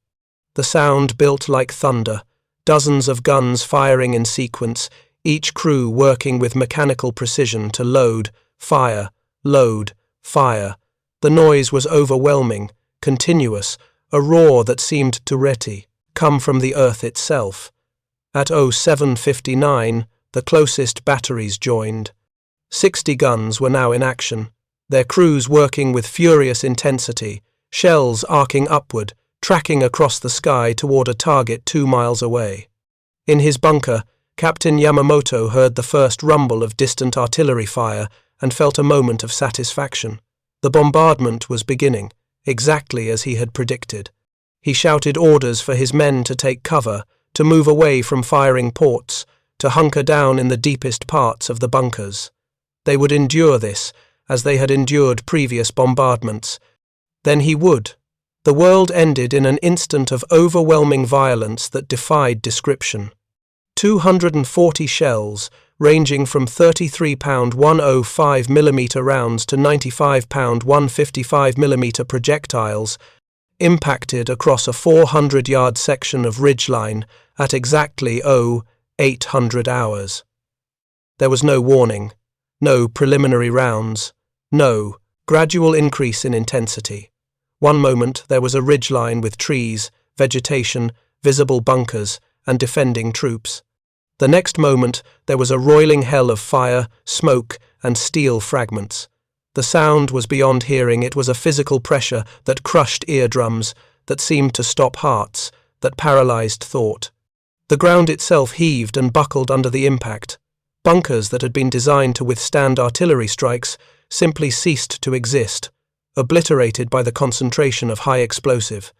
The sound built like thunder, dozens of guns firing in sequence, each crew working with mechanical precision to load, fire, load, fire. The noise was overwhelming, continuous, a roar that seemed to come from the earth itself. At 07:59, the closest batteries joined. 60 guns were now in action, their crews working with furious intensity, shells arcing upward, tracking across the sky toward a target 2 miles away. In his bunker, Captain Yamamoto heard the first rumble of distant artillery fire and felt a moment of satisfaction. The bombardment was beginning, exactly as he had predicted. He shouted orders for his men to take cover, to move away from firing ports, to hunker down in the deepest parts of the bunkers. They would endure this, as they had endured previous bombardments. Then he would. The world ended in an instant of overwhelming violence that defied description. 240 shells, ranging from 33-pound 105mm rounds to 95-pound 155mm projectiles, impacted across a 400-yard section of ridgeline at exactly 0800 hours. There was no warning, no preliminary rounds, no gradual increase in intensity. One moment there was a ridgeline with trees, vegetation, visible bunkers, and defending troops. The next moment there was a roiling hell of fire, smoke, and steel fragments. The sound was beyond hearing. It was a physical pressure that crushed eardrums, that seemed to stop hearts, that paralyzed thought. The ground itself heaved and buckled under the impact. Bunkers that had been designed to withstand artillery strikes simply ceased to exist, obliterated by the concentration of high explosive.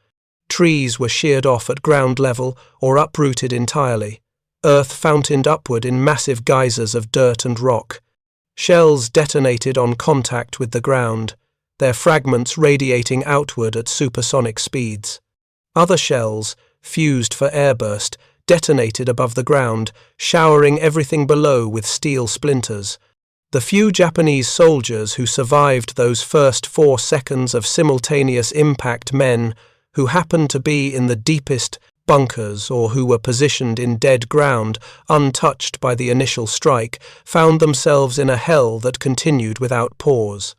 Trees were sheared off at ground level or uprooted entirely. Earth fountained upward in massive geysers of dirt and rock. Shells detonated on contact with the ground. their fragments radiating outward at supersonic speeds. Other shells, fused for airburst, detonated above the ground, showering everything below with steel splinters. The few Japanese soldiers who survived those first 4 seconds of simultaneous impact, men who happened to be in the deepest bunkers or who were positioned in dead ground, untouched by the initial strike, found themselves in a hell that continued without pause.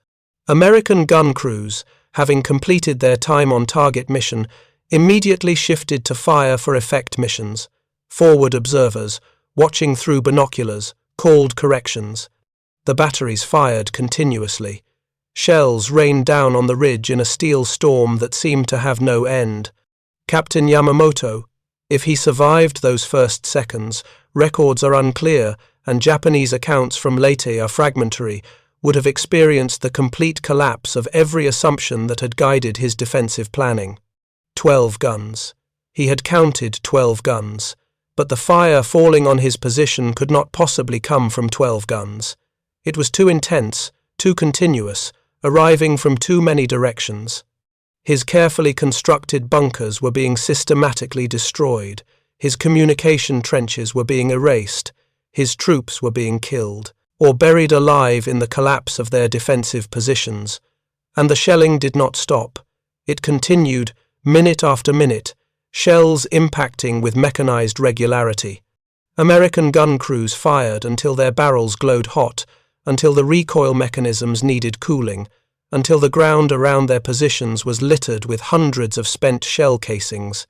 American gun crews, having completed their time-on-target mission, immediately shifted to fire-for-effect missions. Forward observers, watching through binoculars, called corrections. The batteries fired continuously. Shells rained down on the ridge in a steel storm that seemed to have no end. Captain Yamamoto, if he survived those first seconds, records are unclear and Japanese accounts from Leyte are fragmentary, would have experienced the complete collapse of every assumption that had guided his defensive planning. 12 guns. He had counted 12 guns, but the fire falling on his position could not possibly come from 12 guns. It was too intense, too continuous, arriving from too many directions. His carefully constructed bunkers were being systematically destroyed, his communication trenches were being erased, his troops were being killed, or buried alive in the collapse of their defensive positions. And the shelling did not stop. It continued, minute after minute, shells impacting with mechanized regularity. American gun crews fired until their barrels glowed hot, until the recoil mechanisms needed cooling, until the ground around their positions was littered with hundreds of spent shell casings.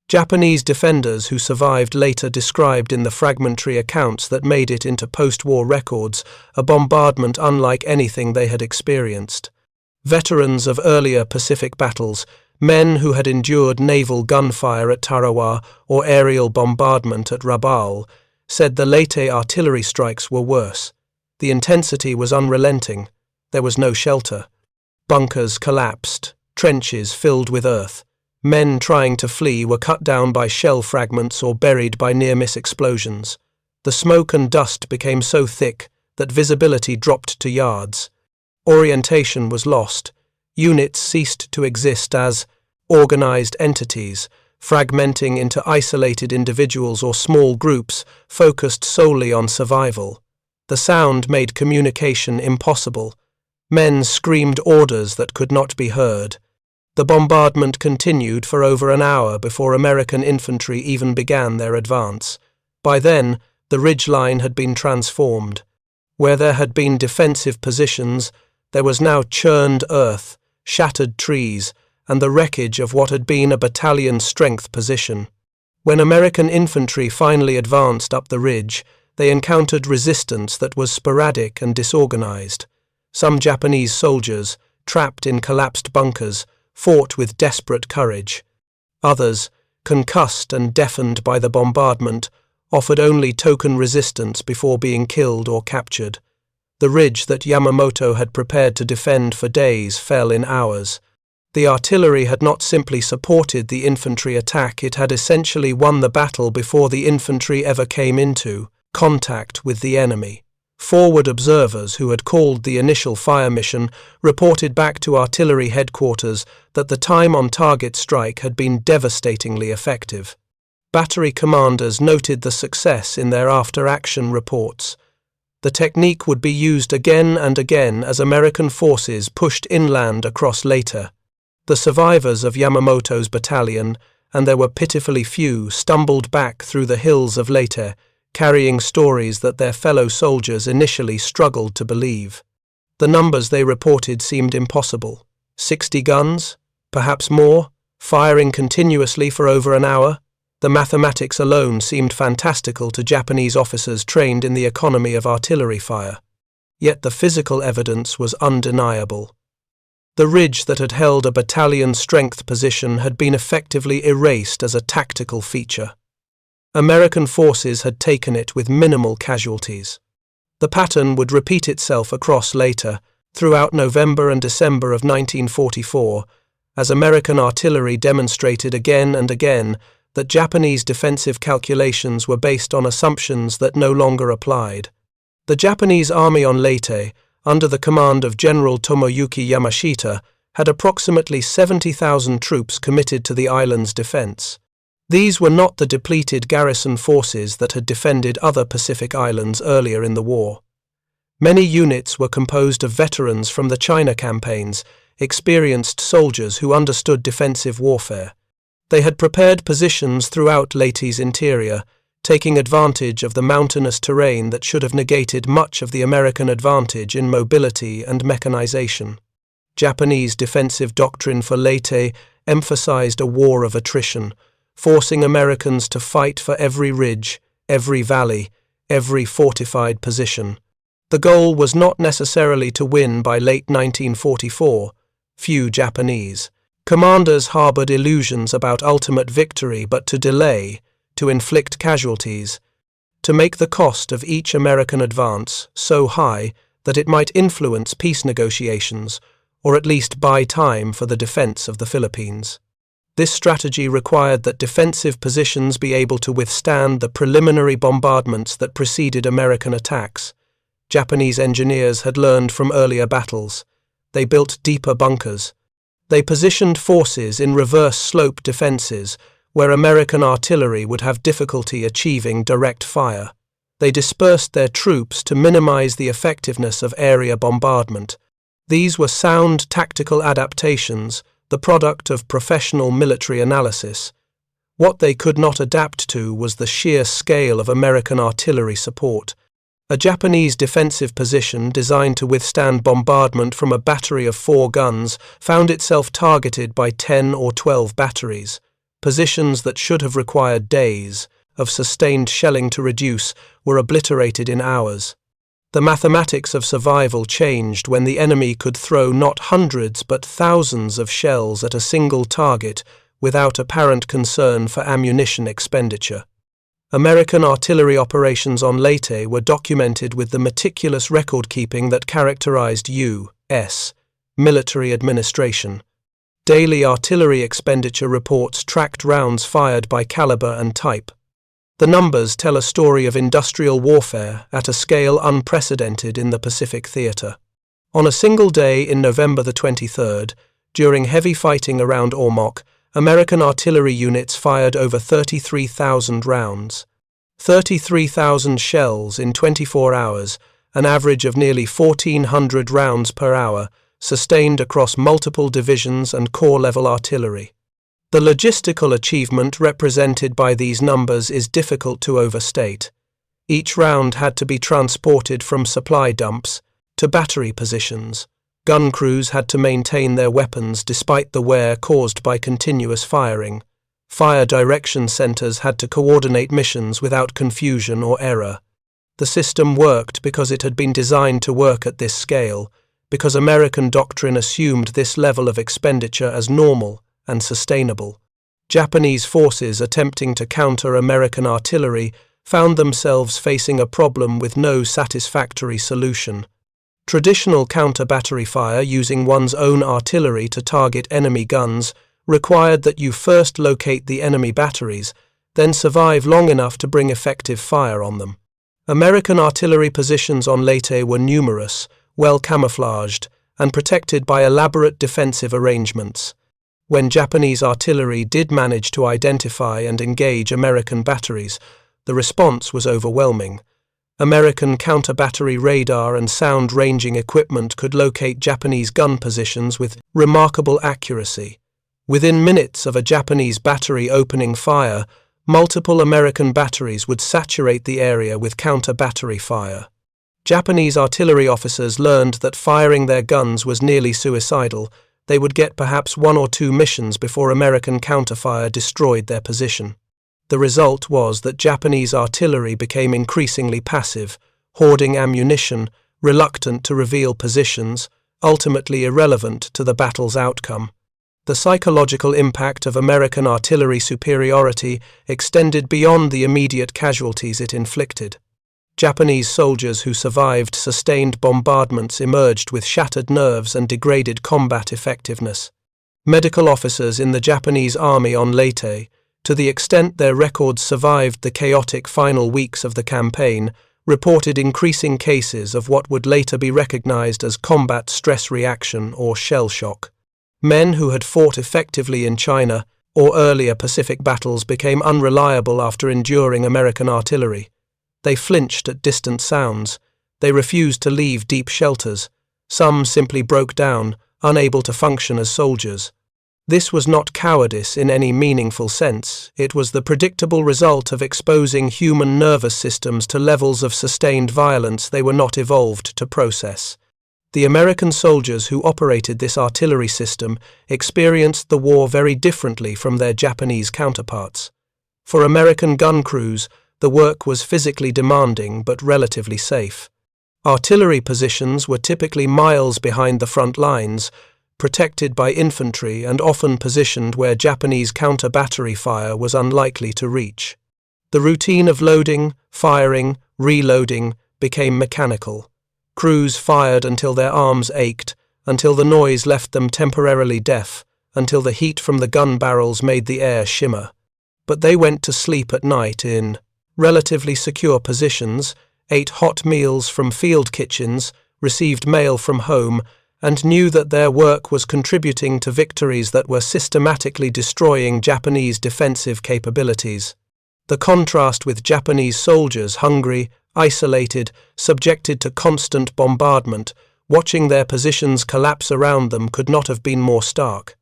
Japanese defenders who survived later described in the fragmentary accounts that made it into post-war records a bombardment unlike anything they had experienced. Veterans of earlier Pacific battles, men who had endured naval gunfire at Tarawa or aerial bombardment at Rabaul, said the Leyte artillery strikes were worse. The intensity was unrelenting. There was no shelter. Bunkers collapsed, trenches filled with earth. Men trying to flee were cut down by shell fragments or buried by near-miss explosions. The smoke and dust became so thick that visibility dropped to yards. Orientation was lost. Units ceased to exist as organized entities, fragmenting into isolated individuals or small groups focused solely on survival. The sound made communication impossible. Men screamed orders that could not be heard. The bombardment continued for over an hour before American infantry even began their advance. By then, the ridgeline had been transformed. Where there had been defensive positions, there was now churned earth, shattered trees, and the wreckage of what had been a battalion-strength position. When American infantry finally advanced up the ridge, they encountered resistance that was sporadic and disorganized. Some Japanese soldiers, trapped in collapsed bunkers, fought with desperate courage. Others, concussed and deafened by the bombardment, offered only token resistance before being killed or captured. The ridge that Yamamoto had prepared to defend for days fell in hours. The artillery had not simply supported the infantry attack, it had essentially won the battle before the infantry ever came into contact with the enemy. Forward observers who had called the initial fire mission reported back to artillery headquarters that the time-on-target strike had been devastatingly effective. Battery commanders noted the success in their after-action reports. The technique would be used again and again as American forces pushed inland across Leyte. The survivors of Yamamoto's battalion, and there were pitifully few, stumbled back through the hills of Leyte, carrying stories that their fellow soldiers initially struggled to believe. The numbers they reported seemed impossible. 60 guns, perhaps more, firing continuously for over an hour. The mathematics alone seemed fantastical to Japanese officers trained in the economy of artillery fire. Yet the physical evidence was undeniable. The ridge that had held a battalion-strength position had been effectively erased as a tactical feature. American forces had taken it with minimal casualties. The pattern would repeat itself across Leyte, throughout November and December of 1944, as American artillery demonstrated again and again that Japanese defensive calculations were based on assumptions that no longer applied. The Japanese army on Leyte, under the command of General Tomoyuki Yamashita, had approximately 70,000 troops committed to the island's defense. These were not the depleted garrison forces that had defended other Pacific islands earlier in the war. Many units were composed of veterans from the China campaigns, experienced soldiers who understood defensive warfare. They had prepared positions throughout Leyte's interior, taking advantage of the mountainous terrain that should have negated much of the American advantage in mobility and mechanization. Japanese defensive doctrine for Leyte emphasized a war of attrition, forcing Americans to fight for every ridge, every valley, every fortified position. The goal was not necessarily to win by late 1944. Few Japanese commanders harbored illusions about ultimate victory, but to delay, to inflict casualties, to make the cost of each American advance so high that it might influence peace negotiations, or at least buy time for the defense of the Philippines. This strategy required that defensive positions be able to withstand the preliminary bombardments that preceded American attacks. Japanese engineers had learned from earlier battles. They built deeper bunkers. They positioned forces in reverse slope defenses, where American artillery would have difficulty achieving direct fire. They dispersed their troops to minimize the effectiveness of area bombardment. These were sound tactical adaptations, the product of professional military analysis. What they could not adapt to was the sheer scale of American artillery support. A Japanese defensive position designed to withstand bombardment from a battery of 4 guns found itself targeted by 10 or 12 batteries. Positions that should have required days of sustained shelling to reduce were obliterated in hours. The mathematics of survival changed when the enemy could throw not hundreds but thousands of shells at a single target without apparent concern for ammunition expenditure. American artillery operations on Leyte were documented with the meticulous record-keeping that characterized U.S. military administration. Daily artillery expenditure reports tracked rounds fired by caliber and type. The numbers tell a story of industrial warfare at a scale unprecedented in the Pacific theater. On a single day in November the 23rd, during heavy fighting around Ormoc, American artillery units fired over 33,000 rounds. 33,000 shells in 24 hours, an average of nearly 1,400 rounds per hour, sustained across multiple divisions and corps-level artillery. The logistical achievement represented by these numbers is difficult to overstate. Each round had to be transported from supply dumps to battery positions. Gun crews had to maintain their weapons despite the wear caused by continuous firing. Fire direction centers had to coordinate missions without confusion or error. The system worked because it had been designed to work at this scale, because American doctrine assumed this level of expenditure as normal and sustainable. Japanese forces attempting to counter American artillery found themselves facing a problem with no satisfactory solution. Traditional counter-battery fire using one's own artillery to target enemy guns required that you first locate the enemy batteries, then survive long enough to bring effective fire on them. American artillery positions on Leyte were numerous, well camouflaged, and protected by elaborate defensive arrangements. When Japanese artillery did manage to identify and engage American batteries, the response was overwhelming. American counter-battery radar and sound-ranging equipment could locate Japanese gun positions with remarkable accuracy. Within minutes of a Japanese battery opening fire, multiple American batteries would saturate the area with counter-battery fire. Japanese artillery officers learned that firing their guns was nearly suicidal. They would get perhaps 1 or 2 missions before American counterfire destroyed their position. The result was that Japanese artillery became increasingly passive, hoarding ammunition, reluctant to reveal positions, ultimately irrelevant to the battle's outcome. The psychological impact of American artillery superiority extended beyond the immediate casualties it inflicted. Japanese soldiers who survived sustained bombardments emerged with shattered nerves and degraded combat effectiveness. Medical officers in the Japanese army on Leyte, to the extent their records survived the chaotic final weeks of the campaign, reported increasing cases of what would later be recognized as combat stress reaction or shell shock. Men who had fought effectively in China or earlier Pacific battles became unreliable after enduring American artillery. They flinched at distant sounds. They refused to leave deep shelters. Some simply broke down, unable to function as soldiers. This was not cowardice in any meaningful sense. It was the predictable result of exposing human nervous systems to levels of sustained violence they were not evolved to process. The American soldiers who operated this artillery system experienced the war very differently from their Japanese counterparts. For American gun crews, the work was physically demanding but relatively safe. Artillery positions were typically miles behind the front lines, protected by infantry and often positioned where Japanese counter-battery fire was unlikely to reach. The routine of loading, firing, reloading became mechanical. Crews fired until their arms ached, until the noise left them temporarily deaf, until the heat from the gun barrels made the air shimmer. But they went to sleep at night in relatively secure positions, ate hot meals from field kitchens, received mail from home, and knew that their work was contributing to victories that were systematically destroying Japanese defensive capabilities. The contrast with Japanese soldiers hungry, isolated, subjected to constant bombardment, watching their positions collapse around them could not have been more stark.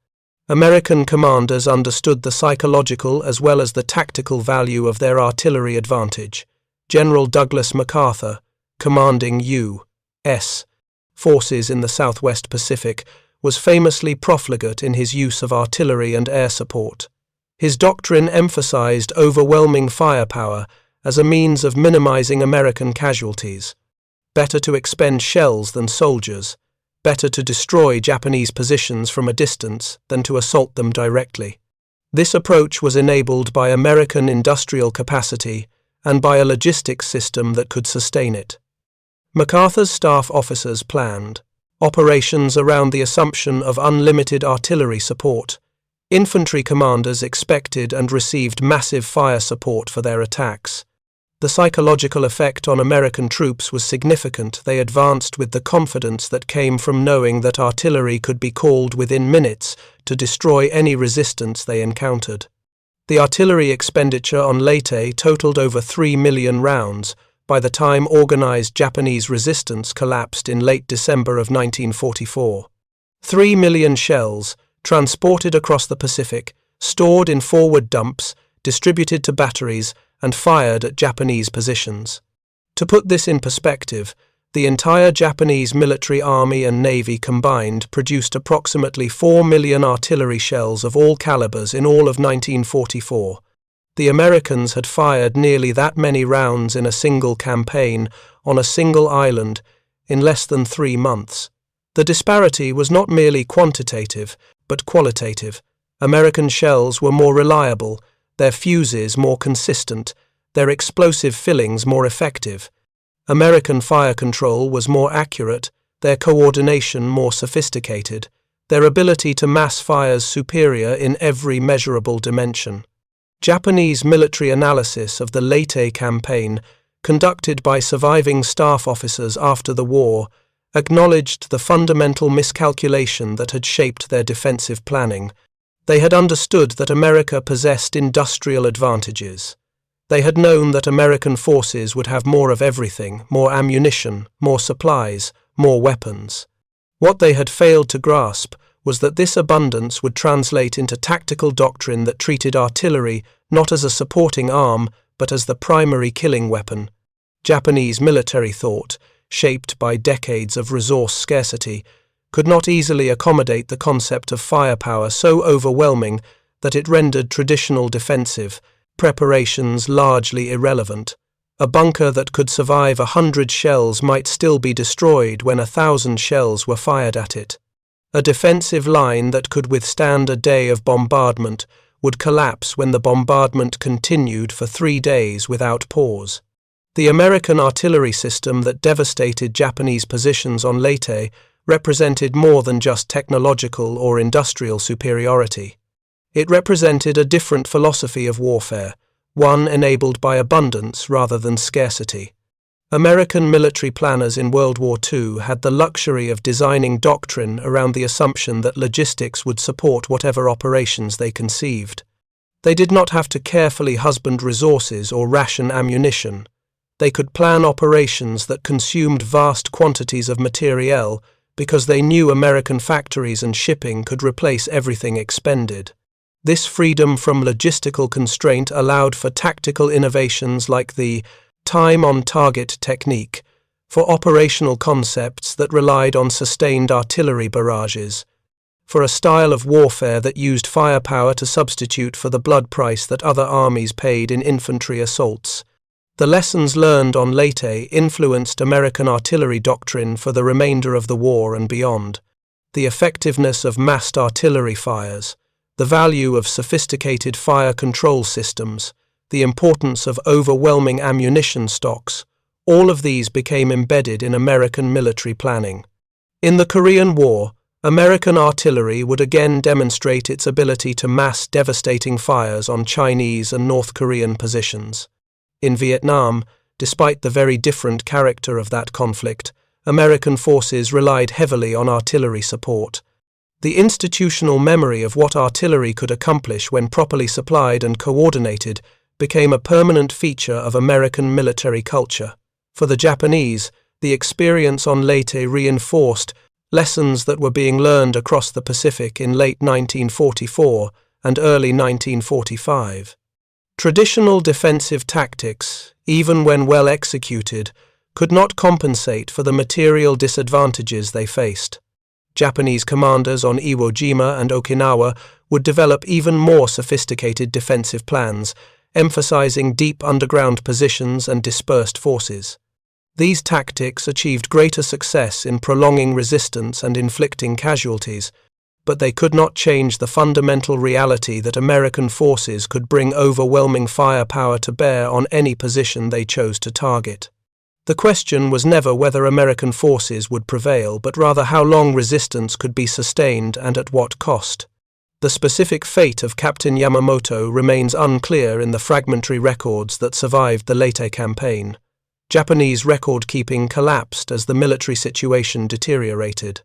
American commanders understood the psychological as well as the tactical value of their artillery advantage. General Douglas MacArthur, commanding U.S. forces in the Southwest Pacific, was famously profligate in his use of artillery and air support. His doctrine emphasized overwhelming firepower as a means of minimizing American casualties. Better to expend shells than soldiers, better to destroy Japanese positions from a distance than to assault them directly. This approach was enabled by American industrial capacity and by a logistics system that could sustain it. MacArthur's staff officers planned operations around the assumption of unlimited artillery support. Infantry commanders expected and received massive fire support for their attacks. The psychological effect on American troops was significant. They advanced with the confidence that came from knowing that artillery could be called within minutes to destroy any resistance they encountered. The artillery expenditure on Leyte totaled over 3 million rounds by the time organized Japanese resistance collapsed in late December of 1944. 3 million shells, transported across the Pacific, stored in forward dumps, distributed to batteries, and fired at Japanese positions. To put this in perspective, the entire Japanese military army and navy combined produced approximately 4 million artillery shells of all calibers in all of 1944. The Americans had fired nearly that many rounds in a single campaign on a single island in less than 3 months. The disparity was not merely quantitative, but qualitative. American shells were more reliable, their fuses more consistent, their explosive fillings more effective. American fire control was more accurate, their coordination more sophisticated, their ability to mass fires superior in every measurable dimension. Japanese military analysis of the Leyte campaign, conducted by surviving staff officers after the war, acknowledged the fundamental miscalculation that had shaped their defensive planning. They had understood that America possessed industrial advantages. They had known that American forces would have more of everything, more ammunition, more supplies, more weapons. What they had failed to grasp was that this abundance would translate into tactical doctrine that treated artillery not as a supporting arm, but as the primary killing weapon. Japanese military thought, shaped by decades of resource scarcity, could not easily accommodate the concept of firepower so overwhelming that it rendered traditional defensive preparations largely irrelevant. A bunker that could survive 100 shells might still be destroyed when 1,000 shells were fired at it. A defensive line that could withstand a day of bombardment would collapse when the bombardment continued for 3 days without pause. The American artillery system that devastated Japanese positions on Leyte represented more than just technological or industrial superiority. It represented a different philosophy of warfare, one enabled by abundance rather than scarcity. American military planners in World War II had the luxury of designing doctrine around the assumption that logistics would support whatever operations they conceived. They did not have to carefully husband resources or ration ammunition. They could plan operations that consumed vast quantities of materiel because they knew American factories and shipping could replace everything expended. This freedom from logistical constraint allowed for tactical innovations like the time-on-target technique, for operational concepts that relied on sustained artillery barrages, for a style of warfare that used firepower to substitute for the blood price that other armies paid in infantry assaults. The lessons learned on Leyte influenced American artillery doctrine for the remainder of the war and beyond. The effectiveness of massed artillery fires, the value of sophisticated fire control systems, the importance of overwhelming ammunition stocks, all of these became embedded in American military planning. In the Korean War, American artillery would again demonstrate its ability to mass devastating fires on Chinese and North Korean positions. In Vietnam, despite the very different character of that conflict, American forces relied heavily on artillery support. The institutional memory of what artillery could accomplish when properly supplied and coordinated became a permanent feature of American military culture. For the Japanese, the experience on Leyte reinforced lessons that were being learned across the Pacific in late 1944 and early 1945. Traditional defensive tactics, even when well executed, could not compensate for the material disadvantages they faced. Japanese commanders on Iwo Jima and Okinawa would develop even more sophisticated defensive plans, emphasizing deep underground positions and dispersed forces. These tactics achieved greater success in prolonging resistance and inflicting casualties, but they could not change the fundamental reality that American forces could bring overwhelming firepower to bear on any position they chose to target. The question was never whether American forces would prevail, but rather how long resistance could be sustained and at what cost. The specific fate of Captain Yamamoto remains unclear in the fragmentary records that survived the Leyte campaign. Japanese record-keeping collapsed as the military situation deteriorated.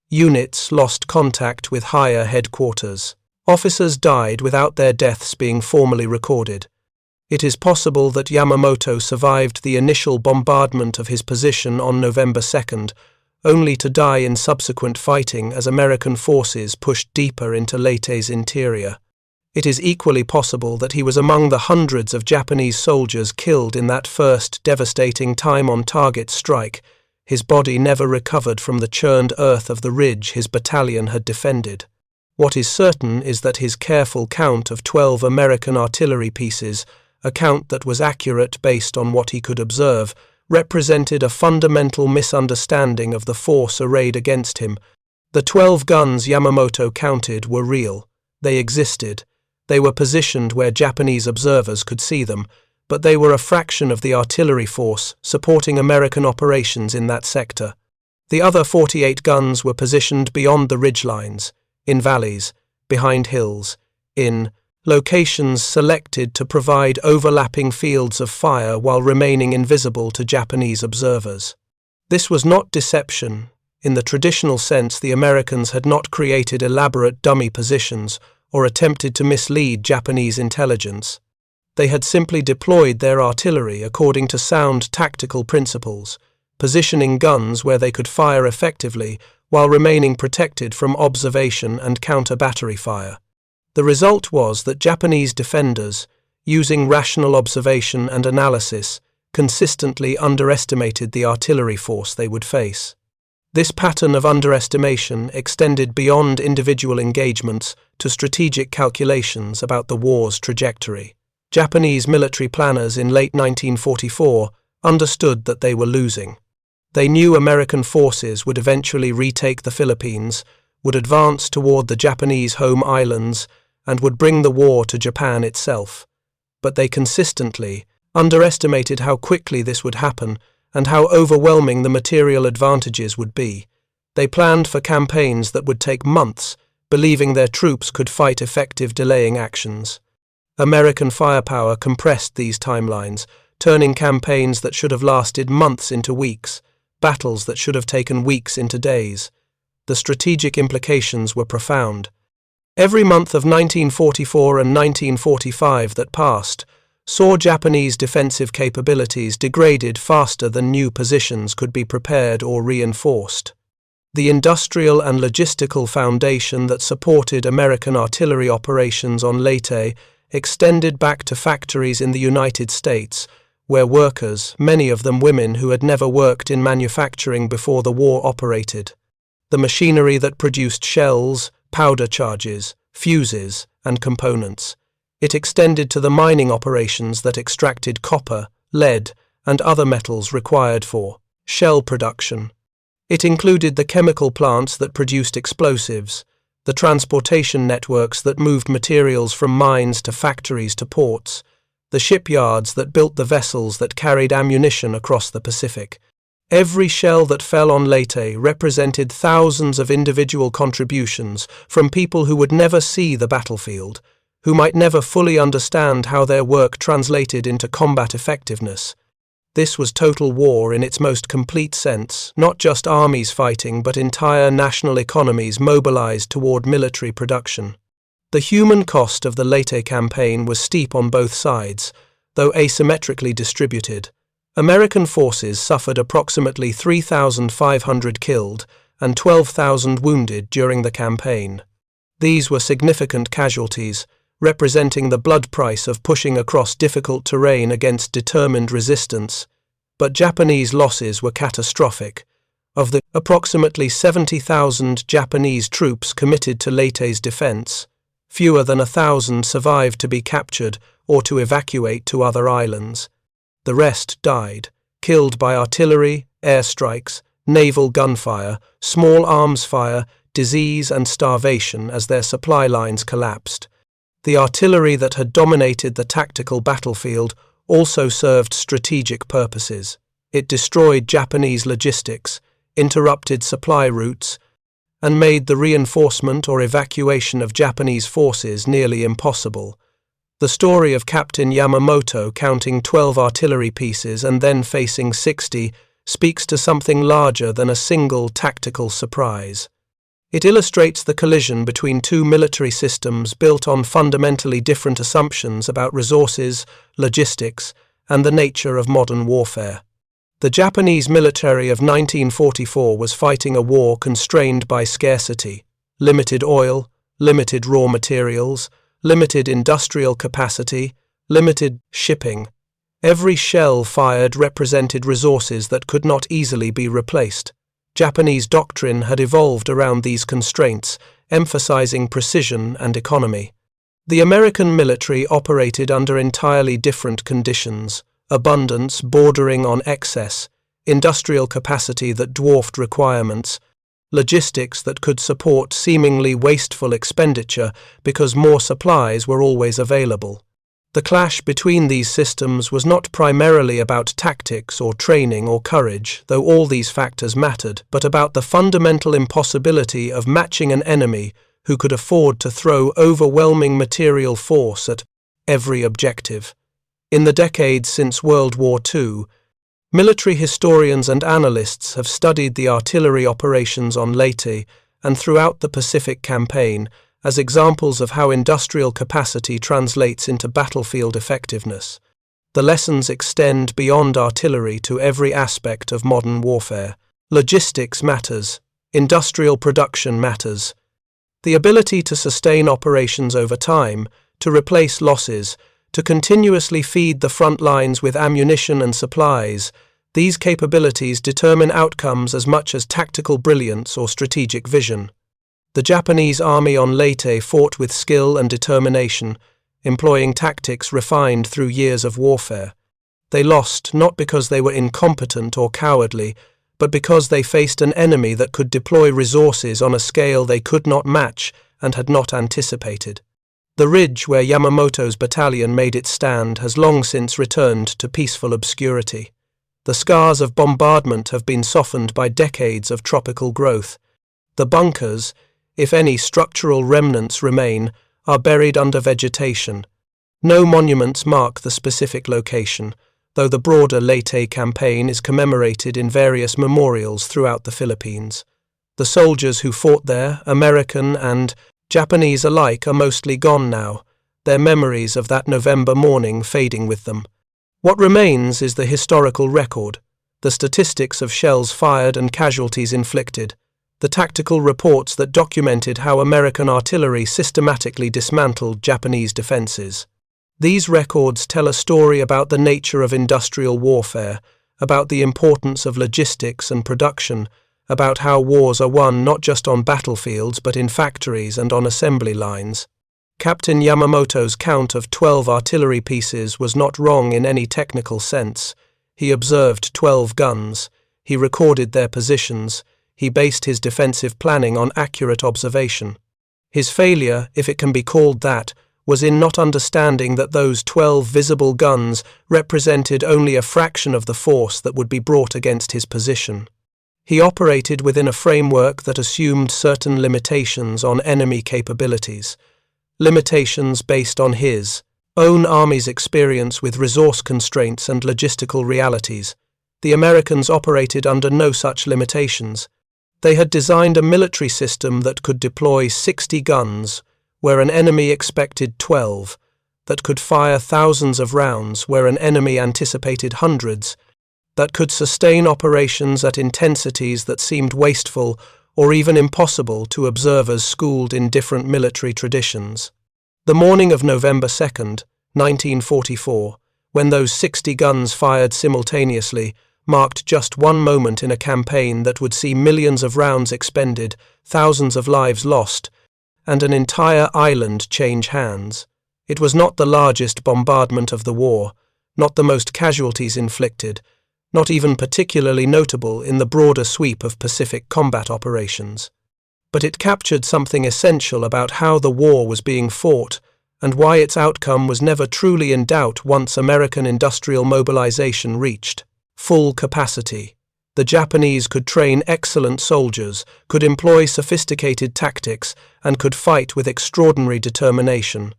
Units lost contact with higher headquarters. Officers died without their deaths being formally recorded. It is possible that Yamamoto survived the initial bombardment of his position on November 2nd, only to die in subsequent fighting as American forces pushed deeper into Leyte's interior. It is equally possible that he was among the hundreds of Japanese soldiers killed in that first devastating time-on-target strike. His body never recovered from the churned earth of the ridge his battalion had defended. What is certain is that his careful count of 12 American artillery pieces, a count that was accurate based on what he could observe, represented a fundamental misunderstanding of the force arrayed against him. The 12 guns Yamamoto counted were real. They existed. They were positioned where Japanese observers could see them, but they were a fraction of the artillery force supporting American operations in that sector. The other 48 guns were positioned beyond the ridgelines, in valleys, behind hills, in locations selected to provide overlapping fields of fire while remaining invisible to Japanese observers. This was not deception. In the traditional sense, the Americans had not created elaborate dummy positions or attempted to mislead Japanese intelligence. They had simply deployed their artillery according to sound tactical principles, positioning guns where they could fire effectively while remaining protected from observation and counter-battery fire. The result was that Japanese defenders, using rational observation and analysis, consistently underestimated the artillery force they would face. This pattern of underestimation extended beyond individual engagements to strategic calculations about the war's trajectory. Japanese military planners in late 1944 understood that they were losing. They knew American forces would eventually retake the Philippines, would advance toward the Japanese home islands, and would bring the war to Japan itself. But they consistently underestimated how quickly this would happen and how overwhelming the material advantages would be. They planned for campaigns that would take months, believing their troops could fight effective delaying actions. American firepower compressed these timelines, turning campaigns that should have lasted months into weeks, battles that should have taken weeks into days. The strategic implications were profound. Every month of 1944 and 1945 that passed saw Japanese defensive capabilities degraded faster than new positions could be prepared or reinforced. The industrial and logistical foundation that supported American artillery operations on Leyte extended back to factories in the United States, where workers, many of them women who had never worked in manufacturing before the war, operated. The machinery that produced shells, powder charges, fuses, and components. It extended to the mining operations that extracted copper, lead, and other metals required for shell production. It included the chemical plants that produced explosives, the transportation networks that moved materials from mines to factories to ports, the shipyards that built the vessels that carried ammunition across the Pacific. Every shell that fell on Leyte represented thousands of individual contributions from people who would never see the battlefield, who might never fully understand how their work translated into combat effectiveness. This was total war in its most complete sense, not just armies fighting, but entire national economies mobilized toward military production. The human cost of the Leyte campaign was steep on both sides, though asymmetrically distributed. American forces suffered approximately 3,500 killed and 12,000 wounded during the campaign. These were significant casualties, representing the blood price of pushing across difficult terrain against determined resistance, but Japanese losses were catastrophic. Of the approximately 70,000 Japanese troops committed to Leyte's defense, fewer than 1,000 survived to be captured or to evacuate to other islands. The rest died, killed by artillery, airstrikes, naval gunfire, small arms fire, disease and starvation as their supply lines collapsed. The artillery that had dominated the tactical battlefield also served strategic purposes. It destroyed Japanese logistics, interrupted supply routes, and made the reinforcement or evacuation of Japanese forces nearly impossible. The story of Captain Yamamoto counting 12 artillery pieces and then facing 60 speaks to something larger than a single tactical surprise. It illustrates the collision between two military systems built on fundamentally different assumptions about resources, logistics, and the nature of modern warfare. The Japanese military of 1944 was fighting a war constrained by scarcity, limited oil, limited raw materials, limited industrial capacity, limited shipping. Every shell fired represented resources that could not easily be replaced. Japanese doctrine had evolved around these constraints, emphasizing precision and economy. The American military operated under entirely different conditions: abundance bordering on excess, industrial capacity that dwarfed requirements, logistics that could support seemingly wasteful expenditure because more supplies were always available. The clash between these systems was not primarily about tactics or training or courage, though all these factors mattered, but about the fundamental impossibility of matching an enemy who could afford to throw overwhelming material force at every objective. In the decades since World War II, military historians and analysts have studied the artillery operations on Leyte and throughout the Pacific Campaign as examples of how industrial capacity translates into battlefield effectiveness. The lessons extend beyond artillery to every aspect of modern warfare. Logistics matters. Industrial production matters. The ability to sustain operations over time, to replace losses, to continuously feed the front lines with ammunition and supplies, these capabilities determine outcomes as much as tactical brilliance or strategic vision. The Japanese army on Leyte fought with skill and determination, employing tactics refined through years of warfare. They lost not because they were incompetent or cowardly, but because they faced an enemy that could deploy resources on a scale they could not match and had not anticipated. The ridge where Yamamoto's battalion made its stand has long since returned to peaceful obscurity. The scars of bombardment have been softened by decades of tropical growth. The bunkers, if any structural remnants remain, are buried under vegetation. No monuments mark the specific location, though the broader Leyte campaign is commemorated in various memorials throughout the Philippines. The soldiers who fought there, American and Japanese alike, are mostly gone now, their memories of that November morning fading with them. What remains is the historical record, the statistics of shells fired and casualties inflicted, the tactical reports that documented how American artillery systematically dismantled Japanese defenses. These records tell a story about the nature of industrial warfare, about the importance of logistics and production, about how wars are won not just on battlefields but in factories and on assembly lines. Captain Yamamoto's count of 12 artillery pieces was not wrong in any technical sense. He observed 12 guns, he recorded their positions, he based his defensive planning on accurate observation. His failure, if it can be called that, was in not understanding that those 12 visible guns represented only a fraction of the force that would be brought against his position. He operated within a framework that assumed certain limitations on enemy capabilities, limitations based on his own army's experience with resource constraints and logistical realities. The Americans operated under no such limitations. They had designed a military system that could deploy 60 guns, where an enemy expected 12, that could fire thousands of rounds where an enemy anticipated hundreds, that could sustain operations at intensities that seemed wasteful or even impossible to observers schooled in different military traditions. The morning of November 2nd, 1944, when those 60 guns fired simultaneously, marked just one moment in a campaign that would see millions of rounds expended, thousands of lives lost, and an entire island change hands. It was not the largest bombardment of the war, not the most casualties inflicted, not even particularly notable in the broader sweep of Pacific combat operations. But it captured something essential about how the war was being fought and why its outcome was never truly in doubt once American industrial mobilization reached full capacity. The Japanese could train excellent soldiers, could employ sophisticated tactics, and could fight with extraordinary determination.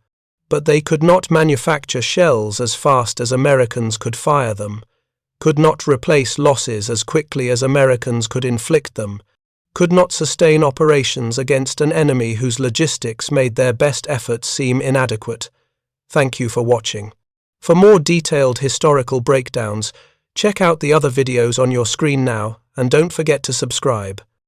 But they could not manufacture shells as fast as Americans could fire them, could not replace losses as quickly as Americans could inflict them, could not sustain operations against an enemy whose logistics made their best efforts seem inadequate. Thank you for watching. For more detailed historical breakdowns, check out the other videos on your screen now, and don't forget to subscribe.